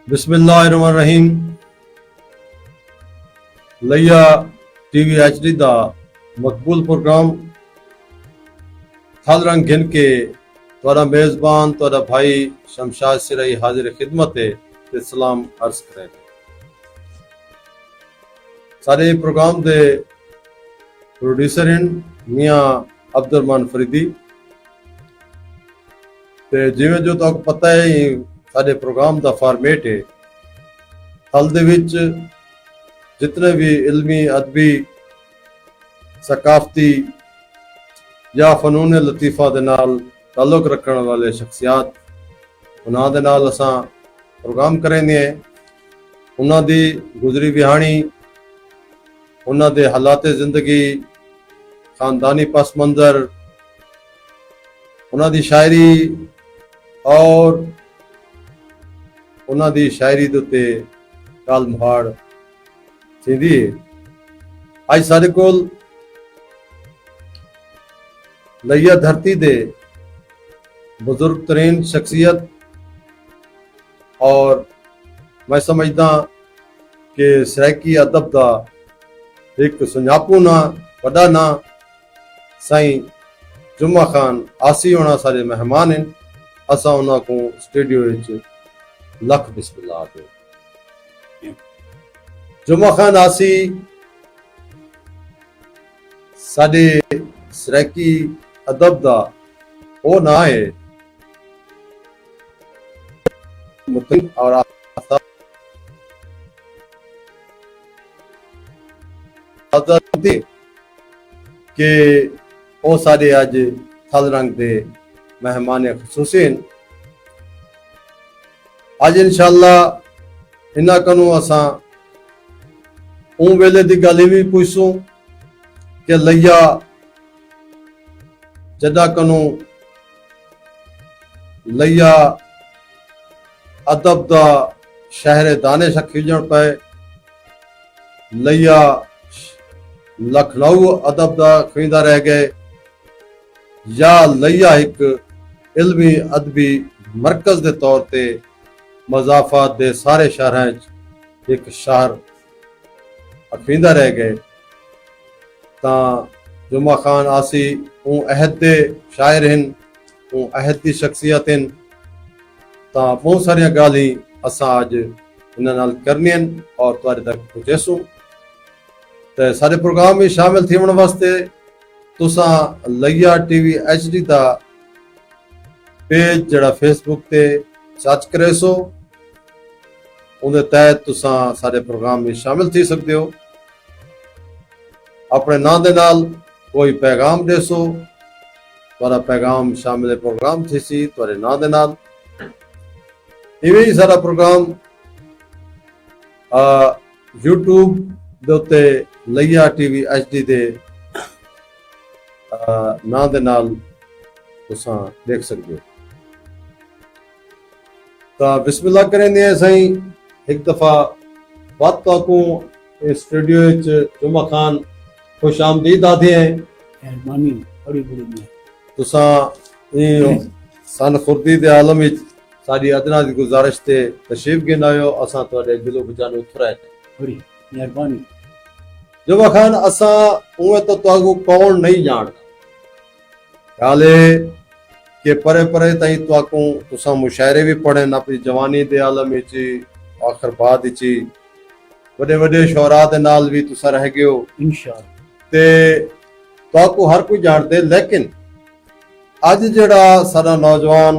बिस्मिल्लाहिर्रहमानिर्रहीम। लैया TV HD दा मकबूल प्रोग्राम थल रंग गिन के तोरा मेज़बान तोरा भाई शमशाद सिराई हाजिर खिदमत है ते सलाम अर्ज करें। सारे प्रोग्राम दे प्रोड्यूसर हैं मियाँ अब्दुर्रहमान फरीदी ते जिवें जो तक पता है सारे प्रोग्राम दा फॉर्मेट है हल दे विच जितने भी इल्मी अदबी सकाफती या फनून लतीफ़ा दे नाल ताल्लुक रखने वाले शख्सियात उन्हां दे नाल असां प्रोग्राम करेंदे हैं। उन्हां दी गुजरी बिहानी, उन्हां दे हालात जिंदगी, खानदानी पस मंज़र, उन्हां दी शायरी और उन्हां दी शायरी दे उत्ते गाल मुहाड़ थींदी है। अज साडे कोल लैया धरती दे बुजुर्ग तरीन शख्सियत और मैं समझदा कि सराइकी अदब का एक सुञापू ना वड़ा ना साईं जुम्मा खान आसी होना सारे मेहमान हैं। असा उन्हां को स्टूडियो विच लख बिस्मिल्लाह दे। जुम्मा खान आसी साडे सराइकी अदब दा वो ना है और के ओ साडे अज थल रंग दे मेहमान खसूसी अज इंशाअल्लाह इन्हां कनू असां वेले दी गल भी पूछसूं कि लैया जदा कनू लैया अदब दा शहर दानिश खिजण पे लैया लखनऊ अदब दा खींदा रह गए या लैया एक इल्मी अदबी मरकज के तौर पे मजाफात दे सारे शहर एक शहर अखींदा रह गए। ता जुम्मा खान आसी ऊ अहद दे शायर हैं, ऊ अहद की शख्सियत हैं। ता बहुत सारिया गाली असां अज इन्हां नाल करनियां और तुहाडे तक पहुंचेसूं। ते सारे प्रोग्राम में शामिल थीवण वास्ते तुसां लैया टीवी HD दा पेज जड़ा फेसबुक ते सर्च करेसो, उहदे तहत तुसां सारे प्रोग्राम में शामिल थी सकते हो। अपने नाम दे नाल कोई पैगाम देसो, तुहाडा पैगाम शामिल प्रोग्राम थी सी तुहाडे नाम दे नाल। इवें ही सारा प्रोग्राम यूट्यूब दे उत्ते लैया टीवी HD दे नाम दे नाल तुसां देख सकते हो। तो बिस्मिल्लाह करेंदे सही एक दफ़ा बात को स्टूडियो जुम्मा खान खुश आमदीद आते हैं। तुसां सन खुर्दी दे आलम विच साडी अदना दी गुजारिश ते तशरीफ गिन आयो, असां तुहाडे दिलो बजानो उतराए बड़ी मेहरबानी। जुम्मा खान असां उवें तो तुहागो कौन नहीं जानदा, हाले के परे परे ताईं तुहाको तुसां मुशायरे भी पढ़े अपनी जवानी दे आलम विच आखिर बाद विच वडे वडे शोरा दे नाल भी तुसां रह गए हो इंशाअल्लाह ते तुहाको हर कोई जानदे। लेकिन अज जेड़ा सारा नौजवान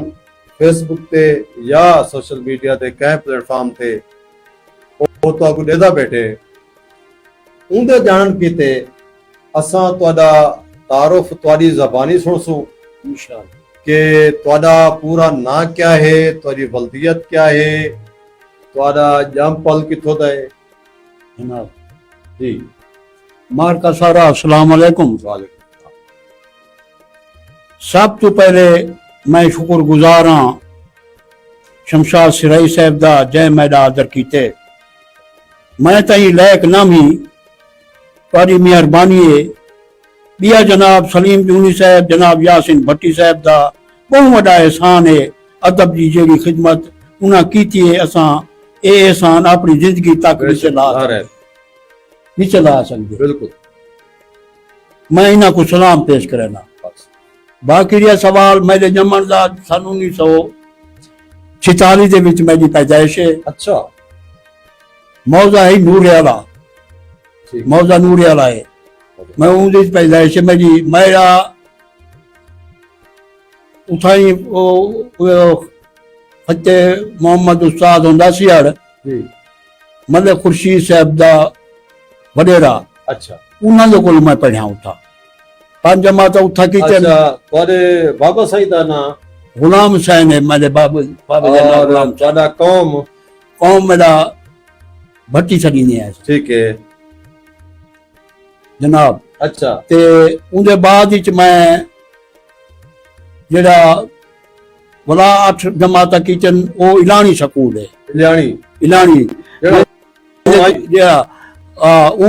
फेसबुक ते या सोशल मीडिया ते कई प्लेटफॉर्म ते वो तुहाको देदा बैठे उंदे जान कीते असां तुहाडा तारुफ तुहाडी ज़बानी सुनसूं इंशाअल्लाह कि तुहाडा पूरा ना क्या है, तुहाडी वल्दियत क्या है, तुहाडा जमपल किथों दा है जनाब जी। मार का सारा अस्सलाम वालेकुम। सब तो पहले मैं शुक्रगुजार हाँ शमशाद सिराई साहब दा जय मैडा आदर कीते। मैं तई लैक ना भी तुहाडी मेहरबानी है। बिया जनाब सलीम जूनी साहब, जनाब यासिन भट्टी साहब दा बहुत वड्डा एहसान है। अदब की जी खिदमत उन्हें की है, असां ਇਹ ਇਹਸਾਨ ਆਪਣੀ ਜ਼ਿੰਦਗੀ ਤੱਕ ਨਹੀਂ ਚਲਾ ਸਕਦੇ। ਬਿਲਕੁਲ ਮੈਂ ਇਹਨਾਂ ਕੋ ਸਲਾਮ ਪੇਸ਼ ਕਰਨਾ। ਬਾਕੀ ਇਹ ਸਵਾਲ ਮੇਰੇ ਜੰਮਣ ਦਾ ਸਨ 1946 ਦੇ ਵਿੱਚ ਮੇਰੀ ਪੈਦਾਇਸ਼ ਹੈ। ਅੱਛਾ ਮੌਜ਼ਾ ਹੈ ਨੂਰੇ ਵਾਲਾ, ਠੀਕ ਮੌਜ਼ਾ ਨੂਰੇ ਵਾਲਾ ਹੈ। मैं उनकी पैदाइश मेरी मेरा उठाई फतेह मोहम्मद उस्ताद होंदा सी हड़ जी मतलब खुर्शीद साहब दा वडेरा। अच्छा उन्होंने कोल मैं पढ़िया उठा पांच जमात उठा की अच्छा तोरे बाबा साईं दा ना गुलाम हुसैन है मेरे बाबा बाबा दा नाम गुलाम साडा कौम मेरा भट्टी छड़ी ने है ठीक है जनाब। अच्छा ते उनके बाद विच मैं जेड़ा वाला 8 जमात किचन वो इलानी स्कूल है इलानी जेड़ा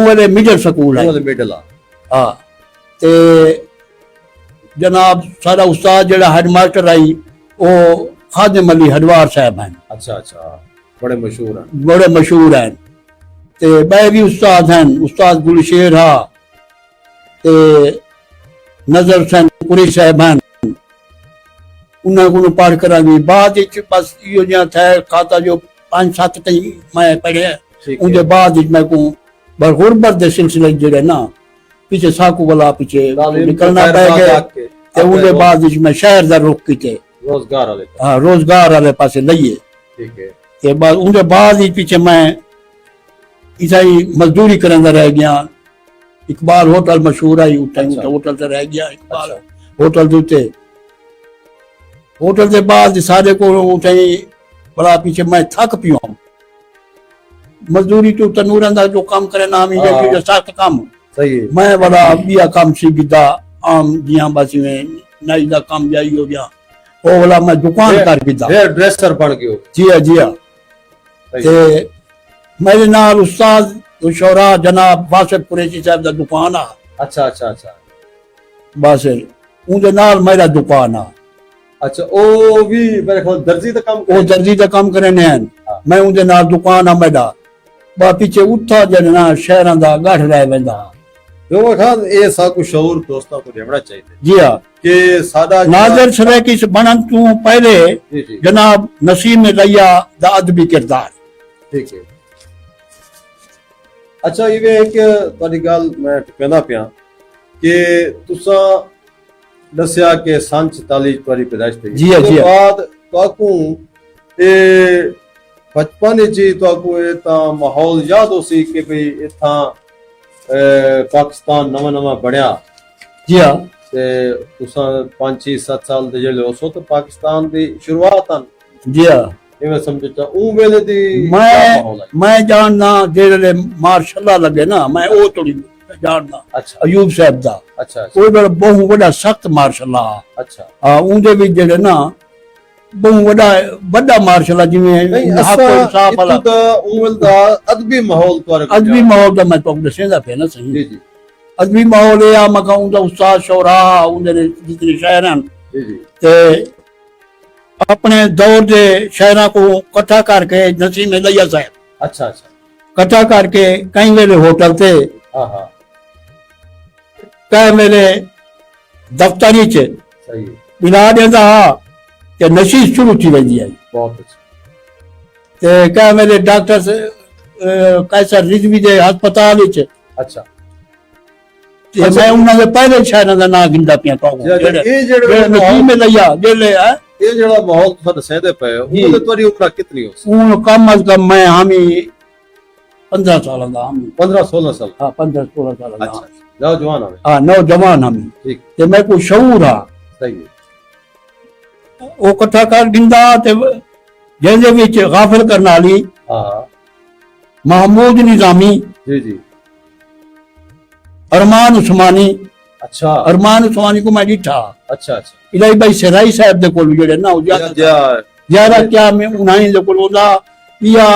वाले मिडल स्कूल है मिडल हाँ। ते जनाब सारा उस्ताद जेड़ा हेडमास्टर आई वो खादिम अली हडवार साहब हैं। अच्छा अच्छा बड़े मशहूर हैं। ते मैं भी उस्ताद हैं, उस्ताद गुलशेर हा ते नजर हुसैन पुरी साहब हैं। उन्हें को पढ़ कर बाद बस यो जो था खाता जो 5-7 तई मैं पढ़े। उनके बाद मैं को गुरबत के सिलसिले जेड़े ना पीछे साकू वाला पीछे निकलना पै गया। ते उनके बाद मैं शहर का रुख किते रोजगार वाले पासे लईए। ठीक है ते बाद उनके बाद पीछे मैं ईसाई मजदूरी करने रह गया। इकबाल होटल मशहूर आई होटल से रह गया इकबाल होटल होटल के बाद सारे को बड़ा पीछे मैं थक पियो मजदूरी तो तनूरन दा जो काम करे नाम ही जो सख्त काम सही मैं बड़ा बिया काम सीखदा आम जिया बासी में नाई दा काम जाई हो गया वो वाला मैं दुकान कर बिदा हेयर ड्रेसर बन गयो। जी ते मेरे नाल उस्ताद शौरा जनाब वासिफ कुरैशी साहब दा दुकान आ। अच्छा अच्छा अच्छा बस उनके नाल मेरा दुकान आ। अच्छा ओ भी मेरे ख्याल दर्जी दा काम वो दर्जी दा काम करने हैं। मैं उनके नाल दुकान आ मेरा बा पीछे उठा जना शहरां दा गठ रह वेंदा। जो खान ए साकू शऊर दोस्तों को देवड़ा चाहिए जी हां कि सादा नाज़र सरे की बनन तू पहले जनाब नसीम लैया दा अदबी किरदार। ठीक है अच्छा ये है कि तारी गल मैं कहना पिया कि तुसा दस्या के सन 44 तारी पैदाइश थी जी जी बाद ताकू ए बचपन जी ताकू ए ता माहौल याद हो सी कि भाई इथा पाकिस्तान नवा बढ़िया जी हां ते तुसा 5-6-7 साल दे जेले हो तो पाकिस्तान दी शुरुआत आ जी हां इवें समझता ऊ वेले दी मैं जानना जेले मार्शल लगे ना मैं ओ थोड़ी जानना। अच्छा अयूब साहब दा अच्छा कोई बड़ा बहुत बड़ा सख्त मार्शल अच्छा हां उनदे भी जेले ना बहुत बड़ा मार्शल जिवें हक इंसाफ वाला तो उमल दा अदबी माहौल दा मैं तो दसेंदा पे ना सही जी जी अदबी माहौल है मका उनदा उस्ताद शौरा उनदे जितने शायर हैं जी जी ते अपने दौर के शायरा को इकट्ठा करके नसीम लैया साहब अच्छा अच्छा इकट्ठा करके कई वेले होटल थे कई वेले दफ्तरी च सही मिला देता कि नशीश शुरू थी वेंदी है बहुत अच्छा ते कई वेले डॉक्टर कैसर रिजवी दे अस्पताल च अच्छा ते मैं उन्हां दे पहले शायरा दा नाम गिनदा पिया तो जेड़े नसीम लैया जेले है ये जड़ा माहौल तुसा दसेंदे पे उमर तोरी उम्र कितनी हो उन कम अज कम मैं हामी 15 साल दा हामी 15-16 साल हां 15-16 साल दा अच्छा नौजवान हमें हां नौजवान हामी ठीक ते मैं को शऊर हां सही ओ कथा कर दिंदा ते जेंदे विच गाफिल करन वाली हां महमूद निजामी जी जी अरमान उस्मानी अच्छा अरमान उस्मानी को मैं डिठा अच्छा अच्छा इलाही भाई सराई साहब दे कोल जेड़े ना ज्यादा क्या मैं उन्हाई दे कोल ओदा या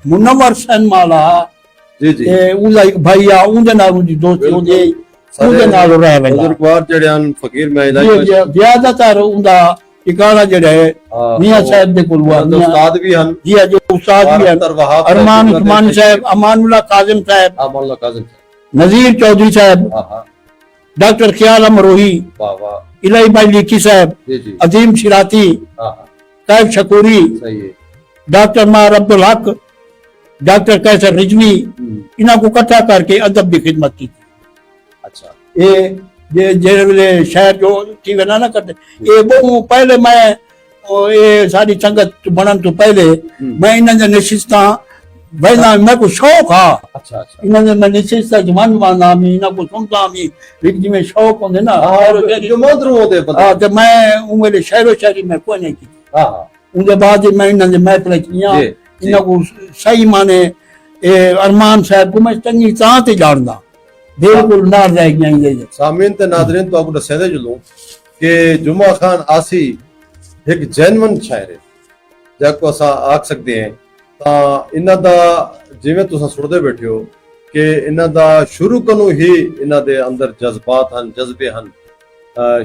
मुनव्वर सन माला जी जी ए उदा एक भाई आ उनदे नाल उनदी दोस्ती होंदी उनदे नाल रह वेंदा बुजुर्गवार जेड़े अन फकीर में इलाही ज्यादातर उनदा ਟਿਕਾਣਾ ਜਿਹੜਾ ਹੈ ਮੀਆਂ ਸਾਹਿਬ ਦੇ ਕੋਲ हुआ उस्ताद भी हन जी जो उस्ताद भी हैं अरमान उस्मानी साहब अमानुल्लाह काजिम साहब अमानुल्लाह काजिम नजीर चौधरी साहब डॉक्टर ख्याल अमरोही वाह वाह इलाही भाई लिखी साहब जी जी अजीम शिराती कैफ शकूरी सही है डॉक्टर मार अब्दुल हक डॉक्टर कैसर रिजवी इन्हों को इकट्ठा करके अदब की खिदमत की अच्छा ये जेड़े शहर जो थी वे ना करते ये बहु पहले मैं ये सारी संगत बनन तो पहले मैं इन्होंने नशिस्ता वैना मैं को शौक हा अच्छा अच्छा इन्होंने मैं नशिस्ता जमान माना मी इन्हों को सुनता मी लेकिन में शौक होंदे ना जो मंदरू होते हां तो मैं उमेले शहरो शहरी में कोई नहीं की हां उनके बाद मैं इन्होंने महफिल किया इन्हों को सही माने ए अरमान साहब को मैं चंगी तरह ते जानदा बिल्कुल ना रह गया सामीन ते नादरीन तो आपको दसदे चलूं कि जुमा खान आसी एक जेन्युइन शायर है जाको असा आख सकते हैं ਤਾਂ ਇਹਨਾਂ ਦਾ ਜਿਵੇਂ ਤੁਸੀਂ ਸੁਣਦੇ ਬੈਠੇ ਹੋ ਕਿ ਇਹਨਾਂ ਦਾ ਸ਼ੁਰੂ ਤੋਂ ਹੀ ਇਹਨਾਂ ਦੇ ਅੰਦਰ ਜਜ਼ਬਾਤ ਹਨ ਜਜ਼ਬੇ ਹਨ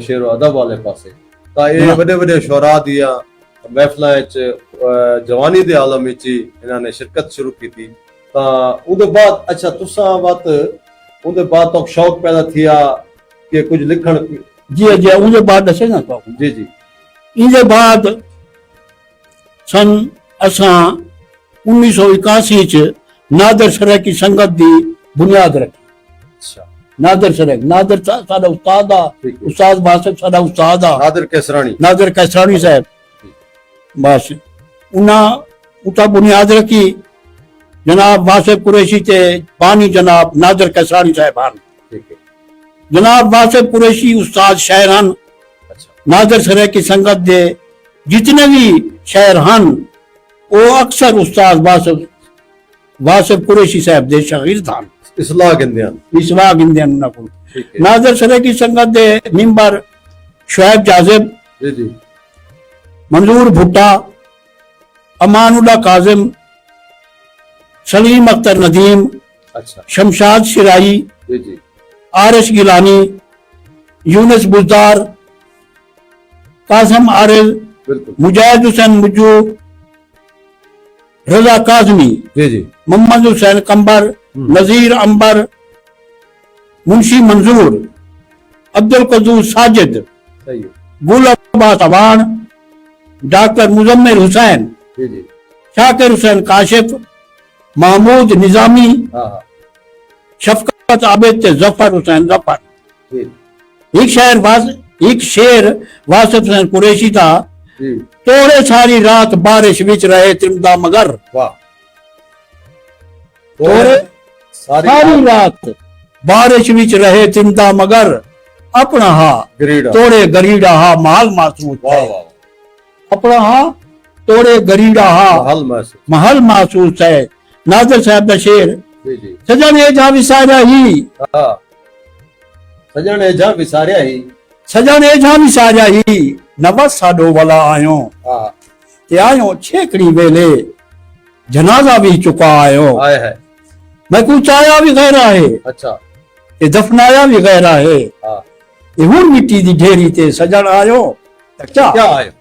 ਸ਼ੇਰ ਅਦਬ ਵਾਲੇ ਪਾਸੇ ਤਾਂ ਇਹ ਵੱਡੇ ਵੱਡੇ ਸ਼ੁਰਾ ਦੀਆਂ ਮਹਿਫਲਾਂ ਵਿੱਚ ਜਵਾਨੀ ਦੇ ਆਲਮ ਵਿੱਚ ਇਹਨਾਂ ਨੇ ਸ਼ਿਰਕਤ ਸ਼ੁਰੂ ਕੀਤੀ ਤਾਂ ਉਹਦੇ ਬਾਅਦ ਅੱਛਾ ਤੁਸਾਂ ਬਾਤ ਉਹਦੇ ਬਾਅਦ ਤੋਂ ਸ਼ੌਕ ਪੈਦਾ ਥਿਆ ਕਿ ਕੁਝ ਲਿਖਣ जी जी उनके बाद दसे ना तो जी जी इनके बाद सन असा 1981 च नादर सराय की संगत दी बुनियाद रखी अच्छा नादर सराय नादर साडा उस्ताद आ उस्ताद बासक साडा उस्ताद आ नादर कैसरानी साहब बस उन्ना उता बुनियाद रखी जनाब वासिफ कुरैशी ते पानी जनाब नादर कैसरानी साहब हन ठीक है जनाब वासिफ कुरैशी उस्ताद शायर हन नादर सराय की संगत दे जितने भी शायर हन वो अक्सर उस्ताद वासिफ कुरैशी साहब दे शागिर्द हन इसलाह गिंदे उन्ना को नादर सराय की संगत दे मिंबर शुएब जाजिब जी जी मंजूर भुट्टा अमानुल्लाह काजिम सलीम अख्तर नदीम अच्छा शमशाद शिराई जी जी आरिश गिलानी यूनुस बुज़दार कासिम आरिज बिल्कुल मुजाहिद हुसैन मुज्जू रजा काजमी जी जी मोहम्मद हुसैन कंबर नजीर अंबर मुंशी मंजूर अब्दुल कदूर साजिद सही है गुल अब्बास अवान डॉक्टर मुजम्मिल हुसैन जी जी शाकिर हुसैन काशिफ महमूद निजामी हाँ शफकत आबिद ते जफर हुसैन जफर जी एक शेर वासिफ हुसैन कुरैशी था जी तोड़े सारी रात बारिश विच रहे त्रिमदा मगर वाह तोड़े सारी रात बारिश विच रहे त्रिमदा मगर अपना हा गरीड़ा तोड़े गरीड़ा हा महल महसूस वाह है वाह अपना हा तोड़े गरीड़ा हा महल महसूस महल महसूस है नादर साहब दा शेर जी जी सजन ए जा विसारिया ही हाँ सजन ए जा विसारिया ही सजन ए जा विसारिया ही नवस साडो वाला आयो हाँ ते आयो छेकड़ी वेले जनाजा भी चुका आयो आए है मैं कुछ आया भी गैरा है अच्छा ये दफनाया भी गैरा है हाँ ये हुन मिट्टी दी ढेरी ते सजन आयो क्या क्या आए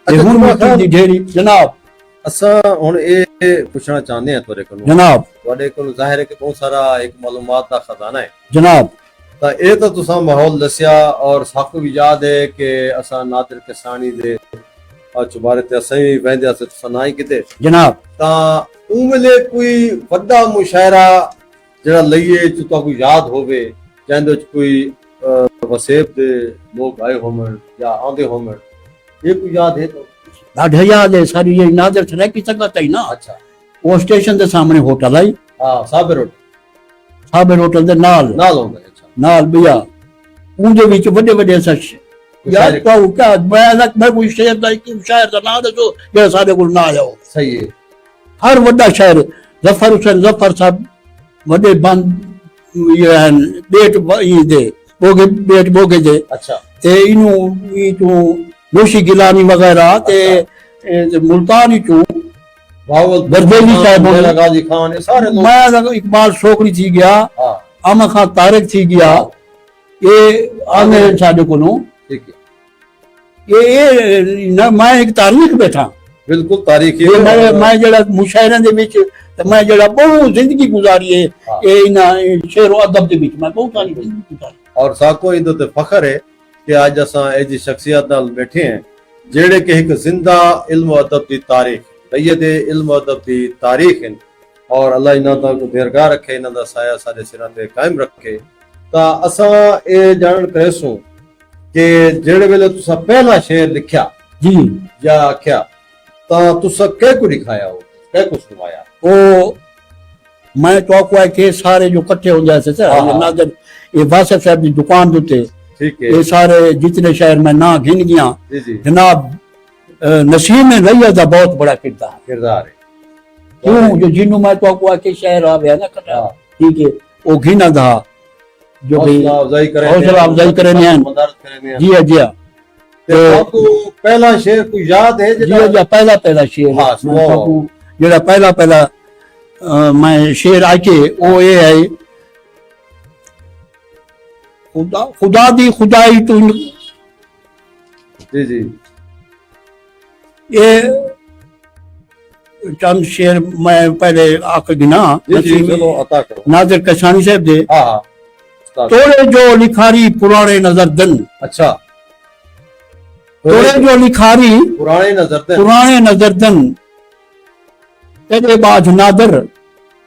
ये हुन मिट्टी दी ढेरी जनाब असा हुन ए पुछना चाहते हैं तोरे कोल जनाब ਤੁਹਾਡੇ ਕੋਲ ਜ਼ਾਹਿਰ ਹੈ ਕਿ ਬਹੁਤ ਸਾਰਾ ਇੱਕ ਮਾਲੂਮਾਤ ਦਾ ਖਜ਼ਾਨਾ ਹੈ जनाब ਤਾਂ ਇਹ ਤਾਂ ਤੁਸੀਂ ਮਾਹੌਲ ਦੱਸਿਆ ਔਰ ਸਾਕੂ ਵੀ ਯਾਦ ਹੈ ਕਿ ਅਸਾਂ ਨਾਦਰ ਕਿਸਾਨੀ ਦੇ ਚੁਬਾਰੇ ਤੇ ਅਸੀਂ ਵੀ ਵਹਿੰਦੇ ਅਸਾਂ ਤੁਸੀਂ ਨਾ ਹੀ ਕਿਤੇ जनाब ਤਾਂ ਉਹ ਵੇਲੇ ਕੋਈ ਵੱਡਾ ਮੁਸ਼ਾਇਰਾ ਜਿਹੜਾ ਲਈਏ ਜੋ ਤੁਹਾਨੂੰ ਯਾਦ ਹੋਵੇ ਜਿਹਦੇ ਵਿੱਚ ਕੋਈ ਵਸੇਬ ਦੇ ਲੋਕ ਆਏ ਹੋਣ ਜਾਂ ਆਉਂਦੇ ਹੋਣ ਇਹ ਕੋਈ ਯਾਦ ਹੈ ਤਾਂ ढाढा याद है सारी ये नादर सराय की संगत है ना अच्छा वो स्टेशन के सामने होटल है हाँ साबिर रोड साबिर होटल दे नाल ਨਾਲ ਹੁੰਦਾ ਅੱਛਾ नाल भैया उनके बीच बड़े बड़े सच यार तो क्या मैं कोई शेर दा कि शायर दा नाम दसो जे सारे कोल ना आयो सही है हर बड़ा शायर जफर हुसैन जफर साहब बड़े बंद ये बेट ये दे बोगे बेट बोगे दे अच्छा ते इनु ये तो लोशी गिलानी वगैरह ते मुल्तानी चू बरदेली साहब गाजी खान सारे लोग मैं इकबाल शोकरी थी गया हाँ आमा खान तारिक थी गया ये आने साडे कोलों ठीक है ਇਹ ਨਾ ਮੈਂ ਇੱਕ ਤਾਰੀਖ ਬੈਠਾ बिल्कुल तारीखी ਇਹ ਮੈਂ ਜਿਹੜਾ ਮੁਸ਼ਾਇਰਿਆਂ ਦੇ ਵਿੱਚ ਤੇ ਮੈਂ ਜਿਹੜਾ ਬਹੁਤ ਜ਼ਿੰਦਗੀ ਗੁਜ਼ਾਰੀ ਹੈ ਇਹ ਇਹਨਾਂ ਸ਼ੇਰ ਅਦਬ ਦੇ ਵਿੱਚ ਮੈਂ ਬਹੁਤ ਸਾਰੀ ਜ਼ਿੰਦਗੀ ਗੁਜ਼ਾਰੀ और साको इदो ते फखर है कि आज असां ऐजी शख्सियत नाल बैठे हैं जेड़े कि एक जिंदा इल्म अदब दी तारीख सैयद इल्म अदब दी तारीख है और अल्लाह इन्हां दा दीर्घा रखे इन्हां दा साया साडे सिरां ते कायम रखे ता असां ए जानन करेसूं कि जेड़े वेले तुसा पहला शेर लिखया जी या आख्या ता तुसा के को लिखाया हो के को सुनाया ਉਹ ਮੈਂ ਚੌਕਵਾ ਕੇ ਸਾਰੇ ਜੋ ਇਕੱਠੇ ਹੋ ਜਾਂਦੇ ਸੀ हाँ। ਨਾਦਰ ਇਹ ਵਾਸਫ ਸਾਹਿਬ ਦੀ ਦੁਕਾਨ ਦੇ ਉੱਤੇ ठीक है ਇਹ ਸਾਰੇ ਜਿਤਨੇ ਸ਼ਹਿਰ ਮੈਂ ਨਾ ਗਿਣ ਗਿਆ जी जी जनाब नसीम में रैया का बहुत बड़ा किरदार किरदार है क्यों जो जिन्हों मैं तो आपको आके शहर आ गया ना कटा हाँ। ठीक है वो घिना था जो भी हौसला अफजाई करे हौसला अफजाई करे ने मदद करे जी जी ते आपको पहला शेर को याद है जी जी पहला शेर हाँ, सुनाओ। जेड़ा पहला मैं शेर आके वो ये है खुदा दी खुदाई तू जी जी ये चंद शेर मैं पहले आकर गिना जी जी चलो अता करो नादिर कशानी साहब दे हाँ हाँ उस्ताद। तोड़े जो लिखारी पुराने नजर दन अच्छा तोड़े जो लिखारी पुराने नजर थे पुराने नजर दन तेरे बाज नादर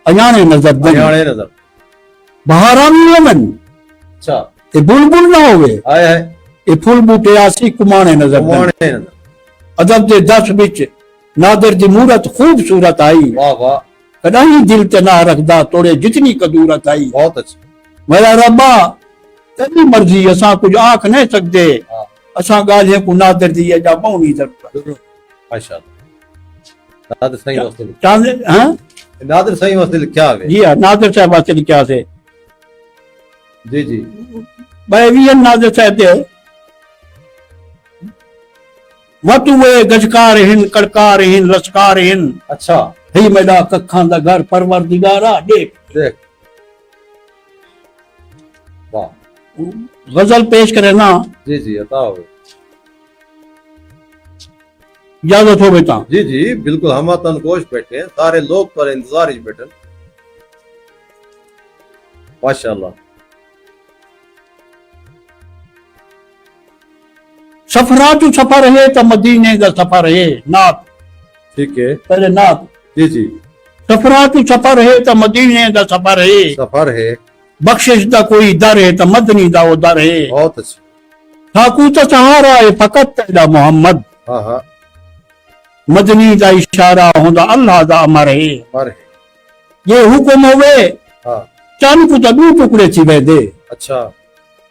अयाने नजर दन हरियाणे नजर बहारा भी होवन अच्छा ये बुलबुल ना होवे आए है ये फुल बूटे आसी कुमाने नजर दन कुमाणे नजर अदब दे दस बिच नादर दी मूरत खूबसूरत आई वाह वाह कदाई दिल ते ना रखदा तोड़े जितनी कदूरत आई बहुत अच्छा मेरा रब्बा तेरी मर्जी असा कुछ आख नहीं सकते हाँ असा गालियां को नादर दी है जा पौनी जरूरत माशाल्लाह नादिर सही वास्ते चांद हां नादिर सही वास्ते लिखा है जी हाँ नादर साहब वास्ते लिखा से जी जी भाई वी नादर साहब दे वतुए गजकार हिन कड़कार हिन लसकार हिन अच्छा ही मेरा कखां दा घर परवरदिगारा देख देख वाह गजल पेश करे ना जी जी अता हो इजाजत हो बेटा जी जी बिल्कुल हम तनकोश बैठे हैं सारे लोग पर इंतजार ही बैठे माशाल्लाह सफरा जो सफर है तो मदीने का सफर है नात ठीक है पहले नात जी जी सफरा जो सफर है तो मदीने का सफर है सफर है बख्शिश दा कोई दर है तो मदनी दा वो दर है बहुत अच्छा ठाकू तो सहारा है फकत तेरा मोहम्मद हाँ हाँ मदनी दा इशारा होंदा अल्लाह दा अमर है पर है ये हुक्म होवे हाँ चंद को तदू टुकड़े थी वेंदे अच्छा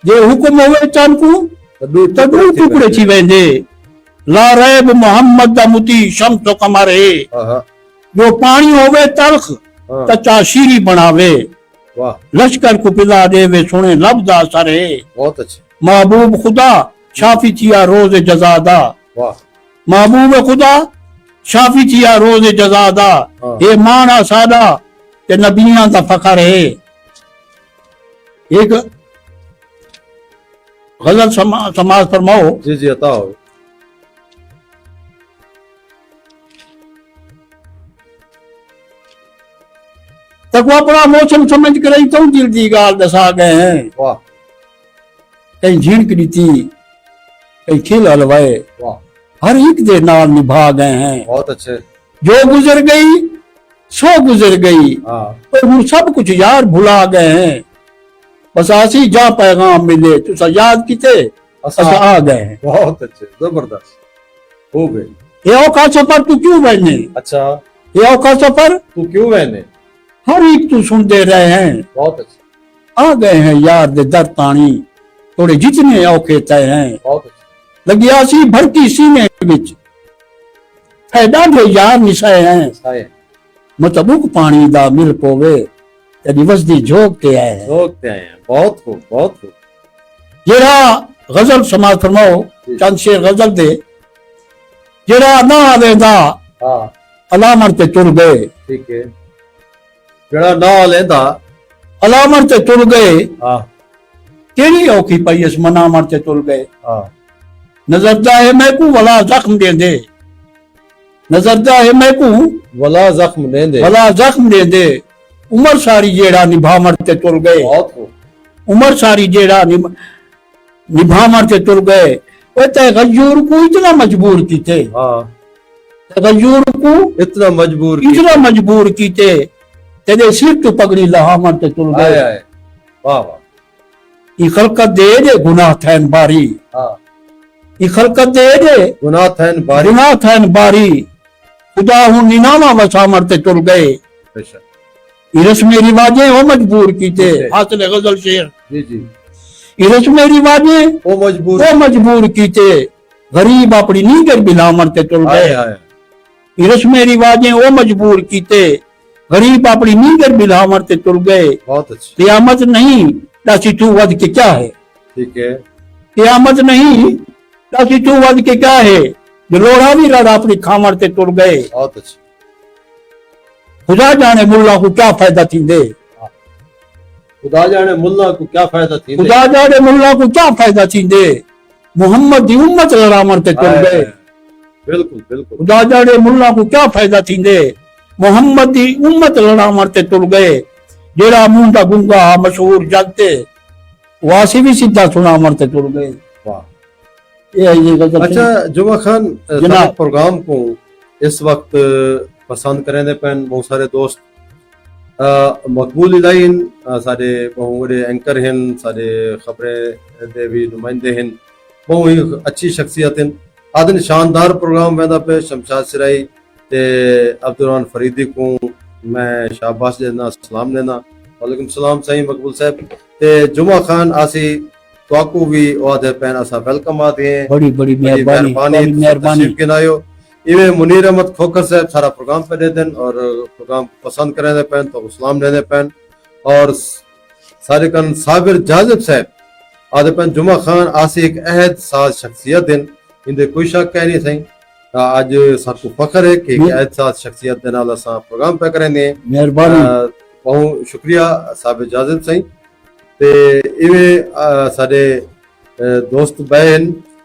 ये हुक्म होवे चंद को तदू टुकड़े थी वेंदे ला रैब मोहम्मद दा मुती शम्स तो कमर है हाँ हाँ जो पानी होवे तलख हाँ तचा शीरी बनावे वाह लश्कर को पिला दे वे सुने लब दा असर है बहुत अच्छा महबूब खुदा शाफी थिया रोज जजादा वाह महबूब खुदा शाफी थिया रोज जजादा हाँ। ये माना सादा ते नबियां दा फखर है एक गजल समाज फरमाओ जी जी अता हो तकवा पड़ा मौसम समझ कर ही तो दिल दी गाल दसा गए हैं वाह कहीं झिड़क दी थी कहीं खिल हलवाए वाह हर एक दे नाल निभा गए हैं बहुत अच्छे जो गुजर गई सो गुजर गई हाँ पर वो सब कुछ यार भुला गए हैं बस आसी जा पैगाम मिले तुसा याद किते असा आ गए हैं बहुत अच्छे जबरदस्त हो गए ये औखा सफर तू क्यों बहने अच्छा ये औखा सफर तू क्यों बहने हर एक तू सुनते रहे हैं बहुत अच्छे आ गए हैं यार दे दर तानी थोड़े जितने औखे तय हैं बहुत अच्छे लगिया सी भड़की सीने विच फायदा जो यार निशाए हैं साए मतबुक पानी दा मिल पोवे तेरी वसदी झोंक के आए हैं रोकते आए हैं बहुत खूब जेड़ा गजल समाज फरमाओ चंद शेर गजल दे जेड़ा ना आवेंदा हाँ अलामर ते तुर गए ठीक है जेड़ा ना लेंदा अलामर ते तुर गए हाँ केड़ी औखी पई इस मनामर ते तुर गए हाँ नजरदा है मैं को वला जख्म दे दे, नजरदा है मैं को वला जख्म देंदे। वला जख्म दे दे। उमर सारी जेड़ा निभामर ते तुर गए, बहुत खूब। उमर सारी जेड़ा निभामर ते तुर गए। वो ते गयूर को इतना मजबूर कीते, हाँ, गयूर को इतना मजबूर इतना मजबूर कीते तेरे सिर तो पगड़ी लहामर ते तुर आए गए। आए। वाह वाह। ई खलकत दे दे गुनाह थैन बारी, हाँ, ई खलकत दे दे गुनाह थैन बारी। गुनाह थैन बारी। खुदा हूं निनामा वसामर ते तुर गए। बेशक। ई रस्में रिवाजें वो मजबूर कीते। जी। हासिल गजल शेर। जी जी। ई रस्में रिवाजें वो मजबूर। वो मजबूर कीते, गरीब अपनी नीगर बिलामर ते तुर आए गए। आए। ई रस्में रिवाजें वो मजबूर कीते, गरीब अपनी नीगर बिलामर ते तुर गए। बहुत अच्छी। क़यामत नहीं दासी तू वद के क्या है, ठीक है। क़यामत नहीं दासी तू वद के क्या है। जो लोढ़ा भी रड़ा अपनी खामर ते तुर गए। बहुत अच्छी। खुदा जाने मुल्ला को क्या फायदा थींदे, खुदा जाने मुल्ला को क्या फायदा थी। खुदा जाने मुल्ला को क्या फायदा थींदे। मोहम्मद दी उम्मत लड़ामर ते तुर गए। बिल्कुल बिल्कुल। खुदा जाने मुल्ला को क्या फायदा थींदे। मोहम्मद दी उम्मत लड़ामर ते तुर गए। जेड़ा मुंडा गुंगा मशहूर जगते, वासी भी सीधा सुना मरते तुर गए। वाह। ये गजल। अच्छा जुमा खान, जनाब। प्रोग्राम को इस वक्त पसंद करें पैन बहुत सारे दोस्त मकबूल इलाइन सारे बहुत बड़े एंकर हैं, सारे खबरें दे भी नुमाइंदे हैं, बहुत ही अच्छी शख्सियत हैं। आदन शानदार प्रोग्राम वेंदा पे शमशाद सिराई ते अब्दुलरहमान फरीदी को मैं शाबाश देना, सलाम देना। वालेकुम सलाम साईं मकबूल साहब। ते जुमा खान आसी तो भी वादे पैन असा वेलकम आते हैं। बड़ी बड़ी मेहरबानी मेहरबानी। गिनायो इवे मुनीर अहमद खोखर साहब सारा प्रोग्राम पे दे दें और प्रोग्राम पसंद करें पैन तो सलाम देने पैन। और सारे कन साबिर जाजिब साहब आदे पैन जुमा खान आसी एक अहद साज शख्सियत हैं, इनके कोई शक कह नहीं सही। आज सबको फख्र है कि अहद साज शख्सियत के नाल असा प्रोग्राम पे करेंगे। मेहरबानी। बहुत शुक्रिया साबिर जाजिब सही। ते इवे साडे दोस्त बहन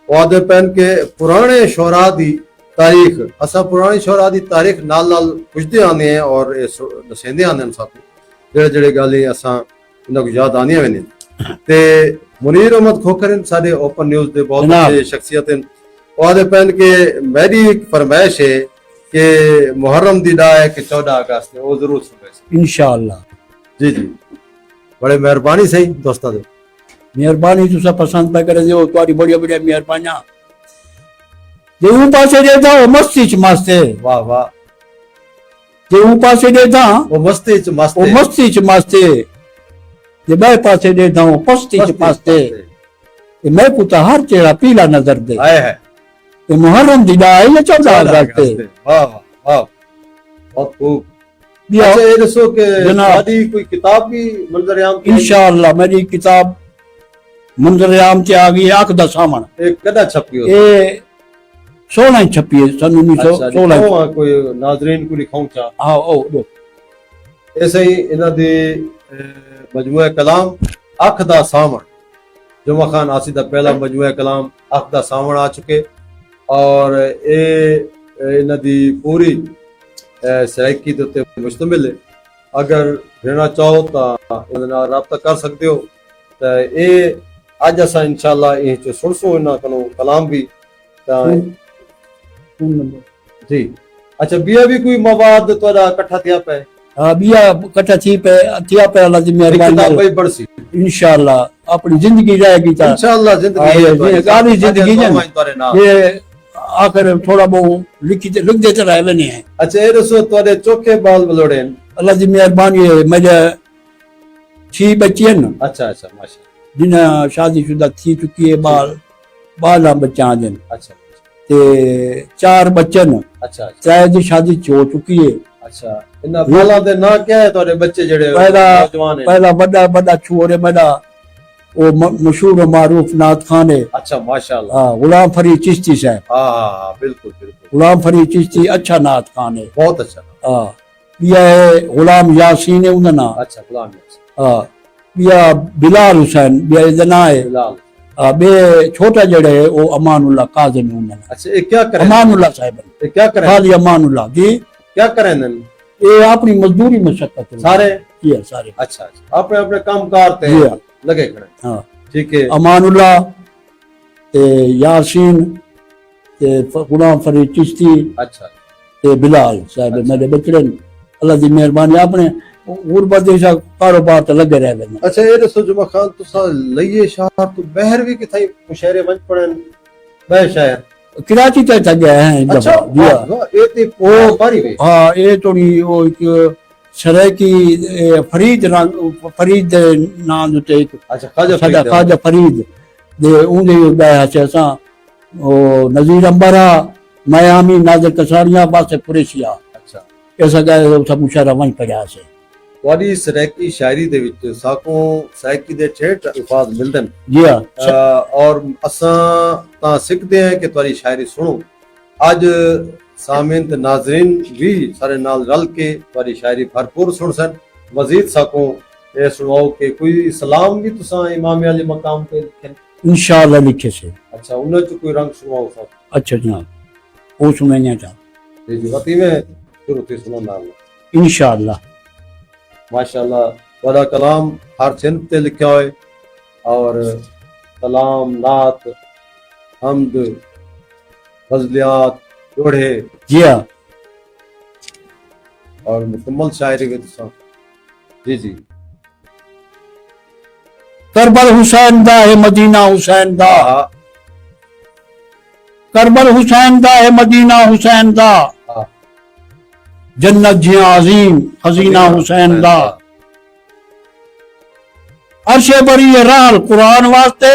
वादे पैन के पुराने शोरा दी तारीख असा पुरानी शोरा दी तारीख नाल नाल पुछदे आने हैं और दसेंदे आने हैं साकू जेड़े जेड़े गाली असा इन्हां को याद आनियां वेंदे। ते मुनीर अहमद खोखर साडे ओपन न्यूज़ दे बहुत अच्छे शख्सियत हैं। वादे पैन के मेरी एक फरमाइश है कि मुहर्रम दी डा है कि 14 अगस्त है वो जरूर सुने इंशाअल्लाह। जी जी। बड़े मेहरबानी सही दोस्तां दे। मेहरबानी तुसा पसंद पे करे जो तुम्हारी बड़ी बड़ी मेहरबानियां। जेऊ पासे देता वो मस्ती च मस्त है। वाह वाह। जेऊ पासे देता वो मस्ती च मस्त वो है। मस्ती च मस्त है। जे मैं पासे देता वो पस्ती च मस्त है। ये मैं पुता हर चेहरा पीला नजर दे। आए है। ये मुहर्रम दी डा है ये 14 अगस्त है। वाह वाह। बहुत खूब। बिया अच्छा ये दसो कि जनाब। शादी कोई किताब भी मंजर आम की इंशाअल्लाह मेरी किताब मंजर आम च आ गई है। अख दा सामन एक कदा छपी हो। ये 16 छपी है सन 1916। कोई नाजरीन को लिखाऊं चा। हाँ ओ दो ऐसे ही इन्हां दे मजमूआ कलाम अख दा सामन जुमा खान आसी दा पहला मजमूआ कलाम अख दा सामन आ चुके और ये इन्हां दी पूरी सराइकी दे उत्ते मुश्तमिल है। अगर रहना चाहो तो इन्हां नाल राब्ता कर सकते हो। तो ये अज असा इंशाअल्लाह ये जो सुनसो इन्हां कनो कलाम भी ता जी। अच्छा बिया भी कोई मवाद तोड़ा इकट्ठा थिया पे। हाँ बिया कट्ठा थी पे थिया पे अल्लाह दी किताब मेहरबानी भाई बड़सी इंशाअल्लाह अपनी जिंदगी रहेगी ता इंशाअल्लाह जिंदगी ये गाली जिंदगी है ना। तोरे नाम। ये आकर थोड़ा बहुत लिख देते रहे बने हैं। अच्छा ये दसो तोरे चोखे बाल बलोड़े। अल्लाह दी मेहरबानी है। मेरे 6 बच्चे हैं ना अच्छा अच्छा माशा। जिन्हें शादीशुदा थी चुकी है बाल 12 बच्चा दिन अच्छा ते 4 बच्चे न अच्छा अच्छा 3 दी शादी हो चुकी है। अच्छा इन्ना बाला दे ना क्या है तोरे बच्चे जेड़े पहला नौजवान है। पहला बड़ा बड़ा छोरे बड़ा वो मशहूर मारूफ नाथ खान है। अच्छा माशाल्लाह। हाँ गुलाम फरीद चिश्ती साहब। हाँ बिल्कुल बिल्कुल गुलाम फरीद चिश्ती अच्छा नाथ खान है। बहुत अच्छा। हाँ बिया है गुलाम यासीन है उनका नाम। अच्छा गुलाम हाँ बिया बिलाल हुसैन बिया इधर ना है। बिलाल। बे छोटा जड़े वो अमानुल्लाह काज़िम उन्नन अच्छा ये क्या करें अमानुल्लाह साहब ये क्या करें खाली अमानुल्लाह जी क्या करें नन ये अपनी मजदूरी मशक्कत सारे जी हाँ, सारे अच्छा अच्छा अपने अपने काम कार ते जी हाँ। लगे खड़े हाँ ठीक है अमानुल्लाह ते यासीन ते गुलाम फरीद चिश्ती अच्छा ते बिलाल साहब मेरे बचड़े अल्लाह दी मेहरबानी आपने गुरबत जैसा कारोबार तो लगे रह वेंदा अच्छा ये दसो जुमा खान तुसा लइए शहर तो बहर भी किथाई मुशहरे वंज पड़न बह शहर कराची तक तक गए हैं एक अच्छा दफा जी हाँ। वाह, ये ते ओ मारी वे हाँ ये थोड़ी वो एक सरायकी फरीद फरीद नाम उते एक अच्छा खाजा साडा फरीद खाजा फरीद दे उंदे गया से असा ओ नजीर अंबरा मयामी नाज़र कसारिया पासे कुरेशिया अच्छा ऐसा गए सब मुशहरा वंज पड़ा से ਤੁਹਾਡੀ ਸਰੈਕੀ ਸ਼ਾਇਰੀ ਦੇ ਵਿੱਚ ਸਾਕੋਂ ਸੈਕੀ ਦੇ 66 ਅਲਫਾਜ਼ ਮਿਲਦੇ ਨੇ जी हाँ ਔਰ ਅਸਾਂ ਤਾਂ ਸਿੱਖਦੇ ਹਾਂ ਕਿ ਤੁਹਾਡੀ ਸ਼ਾਇਰੀ ਸੁਣੋ ਅੱਜ ਸਾਮਿਨ ਤੇ ਨਾਜ਼ਰੀਨ ਵੀ ਸਾਰੇ ਨਾਲ ਰਲ ਕੇ ਤੁਹਾਡੀ ਸ਼ਾਇਰੀ ਭਰਪੂਰ ਸੁਣ ਸਨ ਮਜ਼ੀਦ ਸਾਕੋਂ ਇਹ ਸੁਣਾਓ ਕਿ ਕੋਈ ਸਲਾਮ ਵੀ ਤੁਸੀਂ ਇਮਾਮ ਅਲੀ ਮਕਾਮ ਤੇ ਲਿਖੇ इंशाअल्लाह लिखे से ਅੱਛਾ ਉਹਨਾਂ ਚ ਕੋਈ ਰੰਗ ਸੁਣਾਓ ਸਾਕੋਂ अच्छा जनाब वो सुनाइया था ਜੀ ਵਤੀ ਮੈਂ ਸ਼ੁਰੂ ਤੋਂ ਸੁਣਾਉਣਾ इंशाअल्लाह माशाल्लाह वाला कलाम हर सिंध ते लिखा हुए और कलाम नात हमद फजलियात जोड़े जी हाँ और मुकम्मल शायरी के तुसा जी जी करबल हुसैन दा है मदीना हुसैन दा हाँ करबल हुसैन दा है मदीना हुसैन दा हाँ जन्नत जिया अजीम खजीना हुसैन दा अरशे बरी राल कुरान वास्ते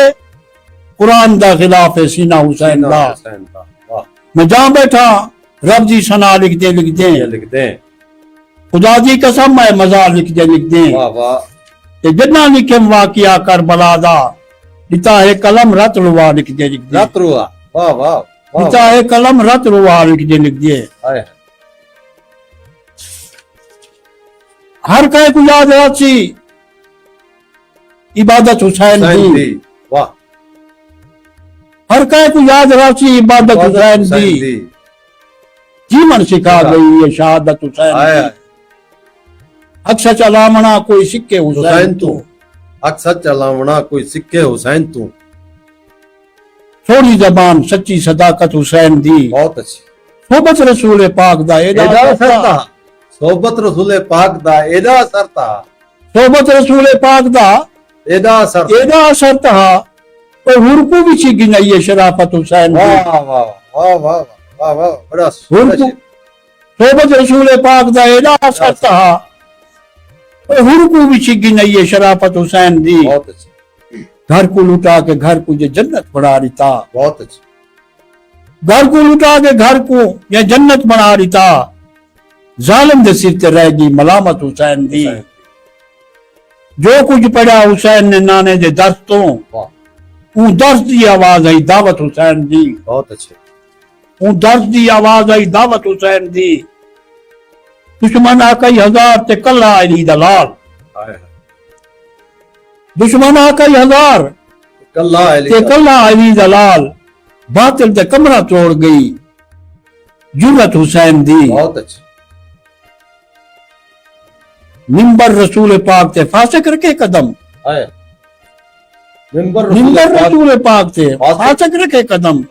कुरान दा खिलाफ है सीना हुसैन दा हुसैन दा वाह मैं जहां बैठा रब दी सना लिख दे ये लिखते हैं खुदा दी कसम मैं मजा लिख दे वाह वाह ते जिन्ना लिखे वाकिया करबला दा लिता है कलम रत रुवा लिख दे रात रुआ वाह वाह वाह लिता है कलम रत रुवा लिख दे हाय हर कहे को याद राखी इबादत हुसैन हुसैन दी दी वाह हर कहे को याद राखी इबादत हुसैन दी जीवन सिखा गई ये शहादत हुसैन हाय दी अक्सर चलावना कोई सिक्के हुसैन हुसैन तू तू अक्सर चलावना कोई सिक्के हुसैन तू थोड़ी जबान सच्ची सदाकत हुसैन दी बहुत अच्छी सोबत रसूल पाक दा एदा एदा सरता सरता सोबत रसूल पाक दा एदा सरता सोबत रसूल पाक दा एदा सरता एदा सरता और हुरकू भी छिगी नहीं ये शराफत हुसैन दी वाह वाह वाह वाह वाह वाह बड़ा हुरकू सोबत रसूल पाक दा एदा सरता और हुरकू भी छिगी नहीं ये शराफत हुसैन दी बहुत अच्छी घर को लुटा के घर को ये जन्नत बना रिता बहुत अच्छी घर को लुटा के घर को ये जन्नत बना रिता जालिम दे सिर ते रहेगी मलामत हुसैन दी हुसैन। जो कुछ पढ़ा हुसैन ने नाने दे दर्द तो वाह ऊ दर्द दी आवाज आई दावत हुसैन दी बहुत अच्छे ऊ दर्द दी आवाज आई दावत हुसैन दी दुश्मन आ कई हजार ते कल्ला आई दलाल हाय हाय दुश्मन आ कई हजार कल्ला अली ते कल्ला आई दलाल बातिल ते कमरा तोड़ गई जुर्रत हुसैन दी बहुत अच्छी मिंबर रसूल पाक ते फासिक रखे कदम हाय मिंबर मिंबर रसूल पाक रसूल पाक ते फासिक फासिक रखे कदम